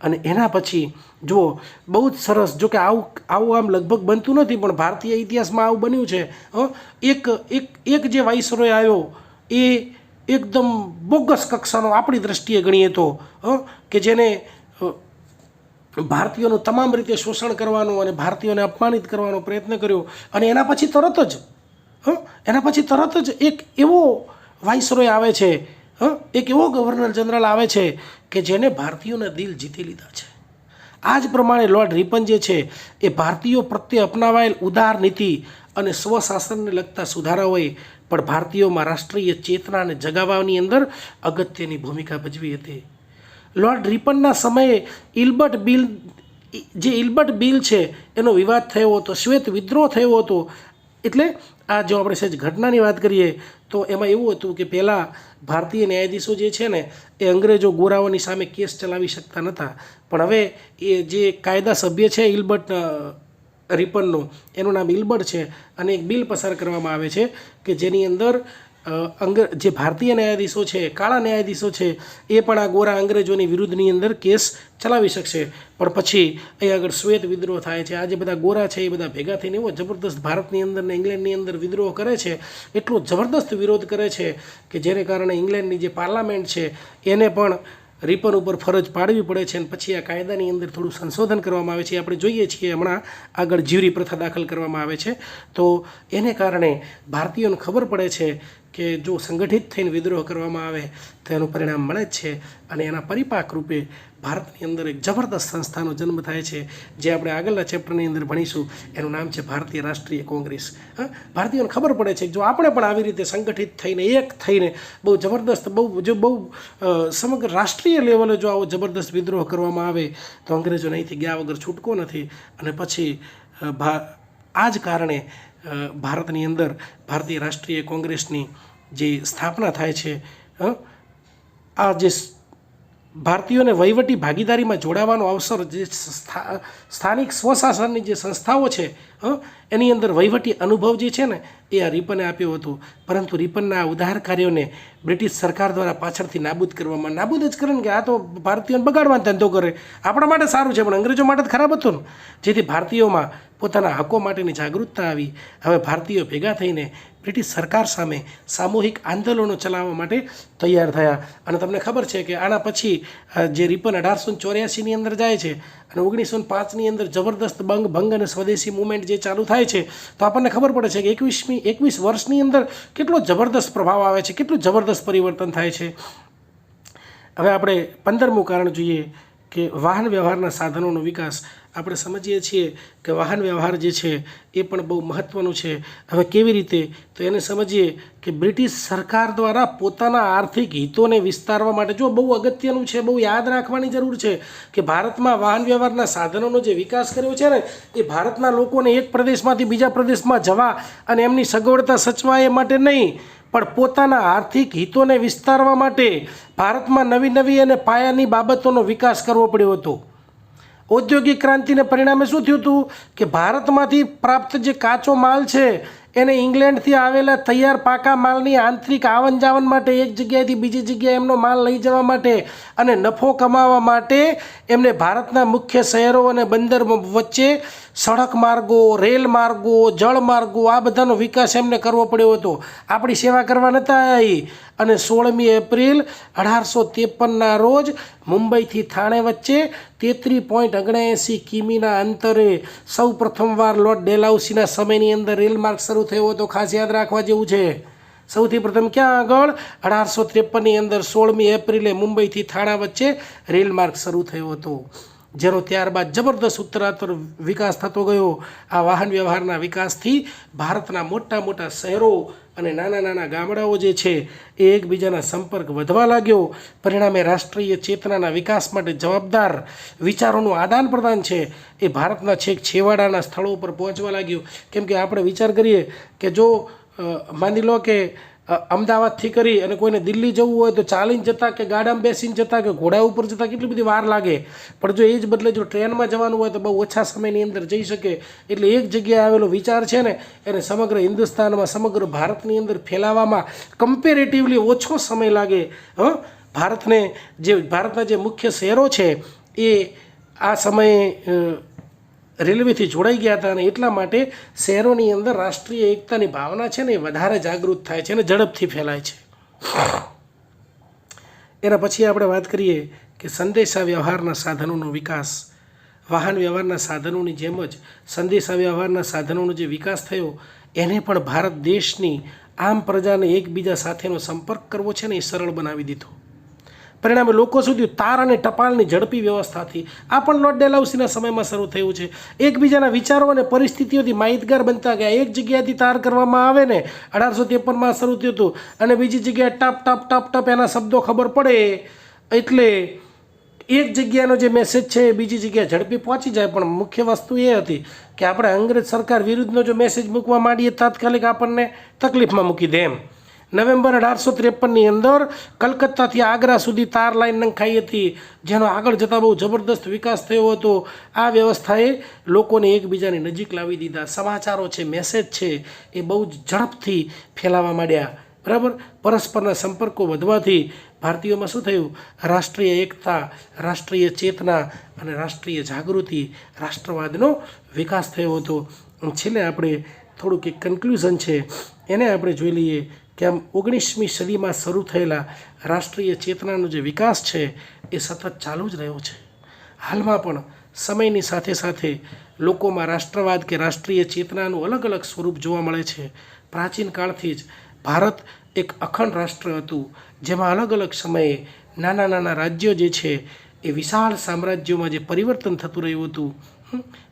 [SPEAKER 1] અને એના પછી જુઓ બહુ જ સરસ, જો કે આવું આમ લગભગ બનતું નથી, પણ ભારતીય ઇતિહાસમાં આવું બન્યું છે. એક જે વાઇસરોય આવ્યો એ એકદમ બોગસ કક્ષાનો આપણી દ્રષ્ટિએ ગણીએ તો, કે જેને ભારતીયોનું તમામ રીતે શોષણ કરવાનો અને ભારતીયોને અપમાનિત કરવાનો પ્રયત્ન કર્યો. અને એના પછી તરત જ એક એવો વાઇસરોય આવે છે, એક એવો ગવર્નર જનરલ આવે છે કે જેને ભારતીયોના દિલ જીતી લીધા છે. આ જ પ્રમાણે લોર્ડ રિપન જે છે એ ભારતીયો પ્રત્યે અપનાવાયેલ ઉદાર નીતિ અને સ્વશાસનને લગતા સુધારાઓએ પણ ભારતીયોમાં રાષ્ટ્રીય ચેતનાને જગાવવાની અંદર અગત્યની ભૂમિકા ભજવી હતી. લોર્ડ રિપનના સમયે ઇલ્બર્ટ બિલ છે એનો વિવાદ થયો હતો, શ્વેત વિદ્રોહ થયો હતો. એટલે આ જો આપણે સહેજ ઘટનાની વાત કરીએ તો એમાં એવું હતું કે પહેલાં ભારતીય ન્યાયાધીશો જે છે ને એ અંગ્રેજો ગોરાઓની સામે કેસ ચલાવી શકતા નહોતા, પણ હવે એ જે કાયદા સભ્ય છે ઇલ્બર્ટ રિપનનો, એનું નામ ઇલ્બર્ટ છે, અને એક બિલ પસાર કરવામાં આવે છે કે જેની અંદર જે ભારતીય ન્યાયાધીશો છે, કાળા ન્યાયાધીશો છે, એ પણ આ ગોરા અંગ્રેજોની વિરુદ્ધની અંદર કેસ ચલાવી શકશે. પણ પછી અહીં આગળ શ્વેત વિદ્રોહ થાય છે. આ જે બધા ગોરા છે એ બધા ભેગા થઈને એવો જબરદસ્ત ભારતની અંદર ને ઇંગ્લેન્ડની અંદર વિદ્રોહ કરે છે, એટલો જબરદસ્ત વિરોધ કરે છે કે જેને કારણે ઇંગ્લેન્ડની જે પાર્લામેન્ટ છે એને પણ રિપન ઉપર ફરજ પાડવી પડે છે. અને પછી આ કાયદાની અંદર થોડું સંશોધન કરવામાં આવે છે. આપણે જોઈએ છીએ હમણાં આગળ જ્યુરી પ્રથા દાખલ કરવામાં આવે છે. તો એને કારણે ભારતીયોને ખબર પડે છે કે જો સંગઠિત થઈને વિદ્રોહ કરવામાં આવે તો એનું પરિણામ મળે જ છે. અને એના પરિપાક રૂપે ભારતની અંદર એક જબરદસ્ત સંસ્થાનો જન્મ થાય છે, જે આપણે આગળના ચેપ્ટરની અંદર ભણીશું. એનું નામ છે ભારતીય રાષ્ટ્રીય કોંગ્રેસ. ભારતીયોને ખબર પડે છે કે જો આપણે પણ આવી રીતે સંગઠિત થઈને એક થઈને બહુ જબરદસ્ત બહુ સમગ્ર રાષ્ટ્રીય લેવલે જો આવો જબરદસ્ત વિદ્રોહ કરવામાં આવે તો અંગ્રેજોને અહીંથી ગયા વગર છૂટકો નથી. અને પછી આ જ કારણે ભારતની અંદર ભારતીય રાષ્ટ્રીય કોંગ્રેસની જે સ્થાપના થાય છે. આ જે ભારતીયોને વહીવટી ભાગીદારીમાં જોડાવાનો અવસર, જે સ્થાનિક સ્વશાસનની જે સંસ્થાઓ છે એની અંદર વહીવટી અનુભવ જે છે ને એ આ રિપને આપ્યો હતો. પરંતુ રિપનના આ ઉદાર કાર્યોને બ્રિટિશ સરકાર દ્વારા પાછળથી નાબૂદ જ કરે ને, કે આ તો ભારતીયોને બગાડવાનો ધંધો કરે, આપણા માટે સારું છે પણ અંગ્રેજો માટે જ ખરાબ હતું ને. જેથી ભારતીયોમાં પોતાના હકો માટેની જાગૃતતા આવી. હવે ભારતીયો ભેગા થઈને બ્રિટિશ સરકાર સામે સામૂહિક આંદોલનો ચલાવવા માટે તૈયાર થયા. અને તમને ખબર છે કે આના પછી જે રિપન 1884ની અંદર જાય છે અને 1905ની અંદર જબરદસ્ત ભંગ અને સ્વદેશી મુવમેન્ટ જે ચાલુ થાય છે, તો આપણને ખબર પડે છે કે 21 વર્ષની અંદર કેટલો જબરદસ્ત પ્રભાવ આવે છે, કેટલું જબરદસ્ત પરિવર્તન થાય છે. હવે આપણે 15મું કારણ જોઈએ કે વાહન વ્યવહારના સાધનોનો વિકાસ. આપણે સમજીએ છીએ કે વાહન વ્યવહાર જે છે એ પણ બહુ મહત્ત્વનું છે. હવે કેવી રીતે, તો એને સમજીએ કે બ્રિટિશ સરકાર દ્વારા પોતાના આર્થિક હિતોને વિસ્તારવા માટે, જો બહુ અગત્યનું છે, બહુ યાદ રાખવાની જરૂર છે કે ભારતમાં વાહન વ્યવહારના સાધનોનો જે વિકાસ કર્યો છે ને એ ભારતના લોકોને એક પ્રદેશમાંથી બીજા પ્રદેશમાં જવા અને એમની સગવડતા સચવાય એ માટે નહીં, પણ પોતાના આર્થિક હિતોને વિસ્તારવા માટે ભારતમાં નવી અને પાયાની બાબતોનો વિકાસ કરવો પડ્યો હતો. ઔદ્યોગિક ક્રાંતિને પરિણામે શું થયું હતું કે ભારતમાંથી પ્રાપ્ત જે કાચો માલ છે એને ઇંગ્લેન્ડથી આવેલા તૈયાર પાકા માલની આંતરિક આવન જાવન માટે, એક જગ્યાએથી બીજી જગ્યાએ એમનો માલ લઈ જવા માટે અને નફો કમાવા માટે એમને ભારતના મુખ્ય શહેરો અને બંદર વચ્ચે સડક માર્ગો, રેલ માર્ગો, જળ માર્ગો, આ બધાનો વિકાસ એમને કરવો પડ્યો હતો. આપણી સેવા કરવા નહોતા આવી. અને 16મી એપ્રિલ 1853ના રોજ મુંબઈથી થાણે વચ્ચે 33.79 કિમીના અંતરે સૌ પ્રથમવાર લોર્ડ ડેલહાઉસીના સમયની અંદર રેલ માર્ગ શરૂ થયો હતો. ખાસ યાદ રાખવા જેવું છે. સૌથી પ્રથમ ક્યાં આગળ 1853ની અંદર 16મી એપ્રિલે મુંબઈથી થાણા વચ્ચે રેલ માર્ગ શરૂ થયો હતો, જેનો ત્યારબાદ જબરદસ્ત ઉત્તરોત્તર વિકાસ થતો ગયો. આ વાહન વ્યવહારના વિકાસથી ભારતના મોટા શહેરો અને નાના ગામડાઓ જે છે એ એકબીજાના સંપર્ક વધવા લાગ્યો. પરિણામે રાષ્ટ્રીય ચેતનાના વિકાસ માટે જવાબદાર વિચારોનું આદાન પ્રદાન છે એ ભારતના છેક છેવાડાના સ્થળો ઉપર પહોંચવા લાગ્યું. કેમ કે આપણે વિચાર કરીએ કે જો માની લો કે અમદાવાદથી કરી અને કોઈને દિલ્હી જવું હોય તો ચાલીને જતાં કે ગાડામાં બેસીને જતાં કે ઘોડા ઉપર જતાં કેટલી બધી વાર લાગે. પણ જો એ જ બદલે જો ટ્રેનમાં જવાનું હોય તો બહુ ઓછા સમયની અંદર જઈ શકે. એટલે એક જગ્યાએ આવેલો વિચાર છે ને એને સમગ્ર હિન્દુસ્તાનમાં, સમગ્ર ભારતની અંદર ફેલાવવામાં કમ્પેરેટિવલી ઓછો સમય લાગે. ભારતના જે મુખ્ય શહેરો છે એ આ સમયે રેલવેથી જોડાઈ ગયા હતા અને એટલા માટે શહેરોની અંદર રાષ્ટ્રીય એકતાની ભાવના છે ને એ વધારે જાગૃત થાય છે અને ઝડપથી ફેલાય છે. એના પછી આપણે વાત કરીએ કે સંદેશા વ્યવહારના સાધનોનો વિકાસ. વાહન વ્યવહારના સાધનોની જેમ જ સંદેશા વ્યવહારના સાધનોનો જે વિકાસ થયો એને પણ ભારત દેશની આમ પ્રજાને એકબીજા સાથેનો સંપર્ક કરવો છે ને એ સરળ બનાવી દીધો. પરિણામે લોકો સુધી તાર અને ટપાલની ઝડપી વ્યવસ્થાથી આ પણ લોર્ડ ડેલહાઉસીના સમયમાં શરૂ થયું છે. એકબીજાના વિચારો અને પરિસ્થિતિઓથી માહિતગાર બનતા ગયા. એક જગ્યાએથી તાર કરવામાં આવે ને 1853માં શરૂ થયું હતું અને બીજી જગ્યાએ ટપ ટપ ટપ ટપ એના શબ્દો ખબર પડે એટલે એક જગ્યાનો જે મેસેજ છે એ બીજી જગ્યાએ ઝડપી પહોંચી જાય. પણ મુખ્ય વસ્તુ એ હતી કે આપણે અંગ્રેજ સરકાર વિરુદ્ધનો જો મેસેજ મૂકવા માંડીએ તાત્કાલિક આપણને તકલીફમાં મૂકી દે એમ. નવેમ્બર 1853ની અંદર કલકત્તાથી આગ્રા સુધી તાર લાઈન નંખાઈ હતી, જેનો આગળ જતાં બહુ જબરદસ્ત વિકાસ થયો હતો. આ વ્યવસ્થાએ લોકોને એકબીજાની નજીક લાવી દીધા. સમાચારો છે, મેસેજ છે એ બહુ જ ઝડપથી ફેલાવા માંડ્યા. બરાબર. પરસ્પરના સંપર્કો વધવાથી ભારતીયોમાં શું થયું? રાષ્ટ્રીય એકતા, રાષ્ટ્રીય ચેતના અને રાષ્ટ્રીય જાગૃતિ, રાષ્ટ્રવાદનો વિકાસ થયો હતો. છેલ્લે આપણે થોડુંક એક કન્ક્લુઝન છે એને આપણે જોઈ લઈએ કે આમ 19મી સદીમાં શરૂ થયેલા રાષ્ટ્રીય ચેતનાનો જે વિકાસ છે એ સતત ચાલુ જ રહ્યો છે. હાલમાં પણ સમયની સાથે સાથે લોકોમાં રાષ્ટ્રવાદ કે રાષ્ટ્રીય ચેતનાનું અલગ અલગ સ્વરૂપ જોવા મળે છે. પ્રાચીન કાળથી જ ભારત એક અખંડ રાષ્ટ્ર હતું, જેમાં અલગ અલગ સમયે નાના નાના રાજ્યો જે છે એ વિશાળ સામ્રાજ્યોમાં જે પરિવર્તન થતું રહ્યું હતું.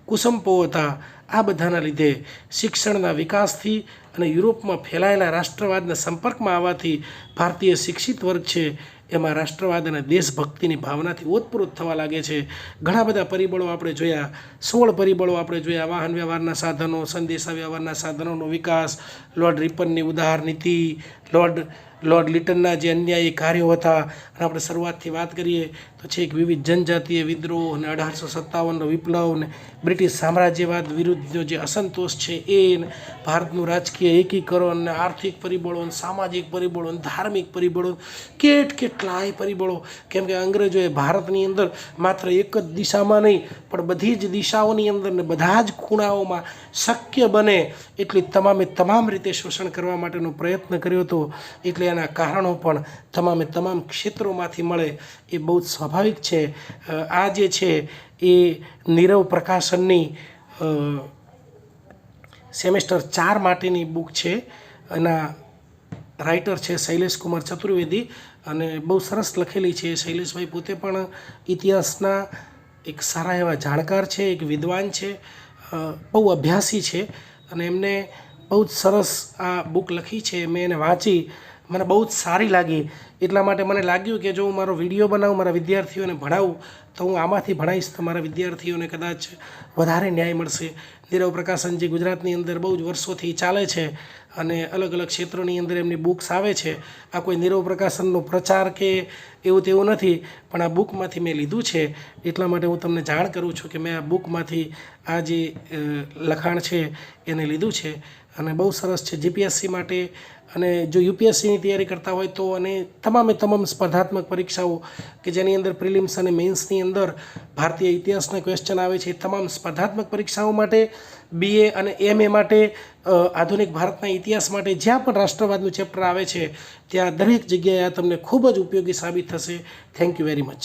[SPEAKER 1] કુસંપો હતા. આ બધાના લીધે શિક્ષણના વિકાસથી અને યુરોપમાં ફેલાયેલા રાષ્ટ્રવાદના સંપર્કમાં આવવાથી ભારતીય શિક્ષિત વર્ગ છે એમાં રાષ્ટ્રવાદ અને દેશભક્તિની ભાવનાથી ઓતપ્રોત થવા લાગે છે. ઘણા બધા પરિબળો આપણે જોયા, 16 પરિબળો આપણે જોયા. વાહન વ્યવહારના સાધનો, સંદેશા વ્યવહારના સાધનોનો વિકાસ, લોર્ડ રિપનની ઉદાર નીતિ, લોર્ડ લિટનના જે અન્યાયી કાર્યો હતા. અને આપણે શરૂઆતથી વાત કરીએ તો છેક વિવિધ જનજાતીય વિદ્રોહ અને 1857નો વિપ્લવ ને બ્રિટિશ સામ્રાજ્યવાદ વિરુદ્ધનો જે અસંતોષ છે એ, ભારતનું રાજકીય એકીકરણ ને આર્થિક પરિબળો, સામાજિક પરિબળો, ધાર્મિક પરિબળો, કેટલાય પરિબળો. કેમ કે અંગ્રેજોએ ભારતની અંદર માત્ર એક જ દિશામાં નહીં પણ બધી જ દિશાઓની અંદર ને બધા જ ખૂણાઓમાં શક્ય બને એટલી તમામ રીતે શોષણ કરવા માટેનો પ્રયત્ન કર્યો હતો. એટલે એના કારણો પણ તમામ ક્ષેત્રોમાંથી મળે એ બહુ જ સ્વાભાવિક છે. આ જે છે એ નીરવ પ્રકાશનની સેમેસ્ટર 4 માટેની બુક છે. એના રાઇટર છે શૈલેષકુમાર ચતુર્વેદી અને બહુ સરસ લખેલી છે. શૈલેષભાઈ પોતે પણ ઇતિહાસના એક સારા એવા જાણકાર છે, એક વિદ્વાન છે, બહુ અભ્યાસી છે અને એમને બહુ જ સરસ આ બુક લખી છે. મેં એને વાંચી, મને બહુ જ સારી લાગી. એટલા માટે મને લાગ્યું કે જો હું મારો વિડીયો બનાવું, મારા વિદ્યાર્થીઓને ભણાવું તો હું આમાંથી ભણાવીશ તો મારા વિદ્યાર્થીઓને કદાચ વધારે ન્યાય મળશે. નીરવ પ્રકાશન જે ગુજરાતની અંદર બહુ જ વર્ષોથી ચાલે છે અને અલગ અલગ ક્ષેત્રોની અંદર એમની બુક્સ આવે છે. આ કોઈ નીરવ પ્રકાશનનો પ્રચાર કે એવું તેવું નથી, પણ આ બુકમાંથી મેં લીધું છે. એટલા માટે હું તમને જાણ કરું છું કે મેં આ બુકમાંથી આ જે લખાણ છે એને લીધું છે અને બહુ સરસ છે જીપીએસસી માટે. અને જો યુપીએસસીની તૈયારી કરતા હોય તો અને તમામ સ્પર્ધાત્મક પરીક્ષાઓ કે જેની અંદર પ્રિલિમ્સ અને મેન્સની અંદર ભારતીય ઇતિહાસના ક્વેશ્ચન આવે છે, તમામ સ્પર્ધાત્મક પરીક્ષાઓ માટે, BA અને MA માટે, આધુનિક ભારતના ઇતિહાસ માટે જ્યાં પણ રાષ્ટ્રવાદનું ચેપ્ટર આવે છે ત્યાં દરેક જગ્યાએ આ તમને ખૂબ જ ઉપયોગી સાબિત થશે. Thank you very much.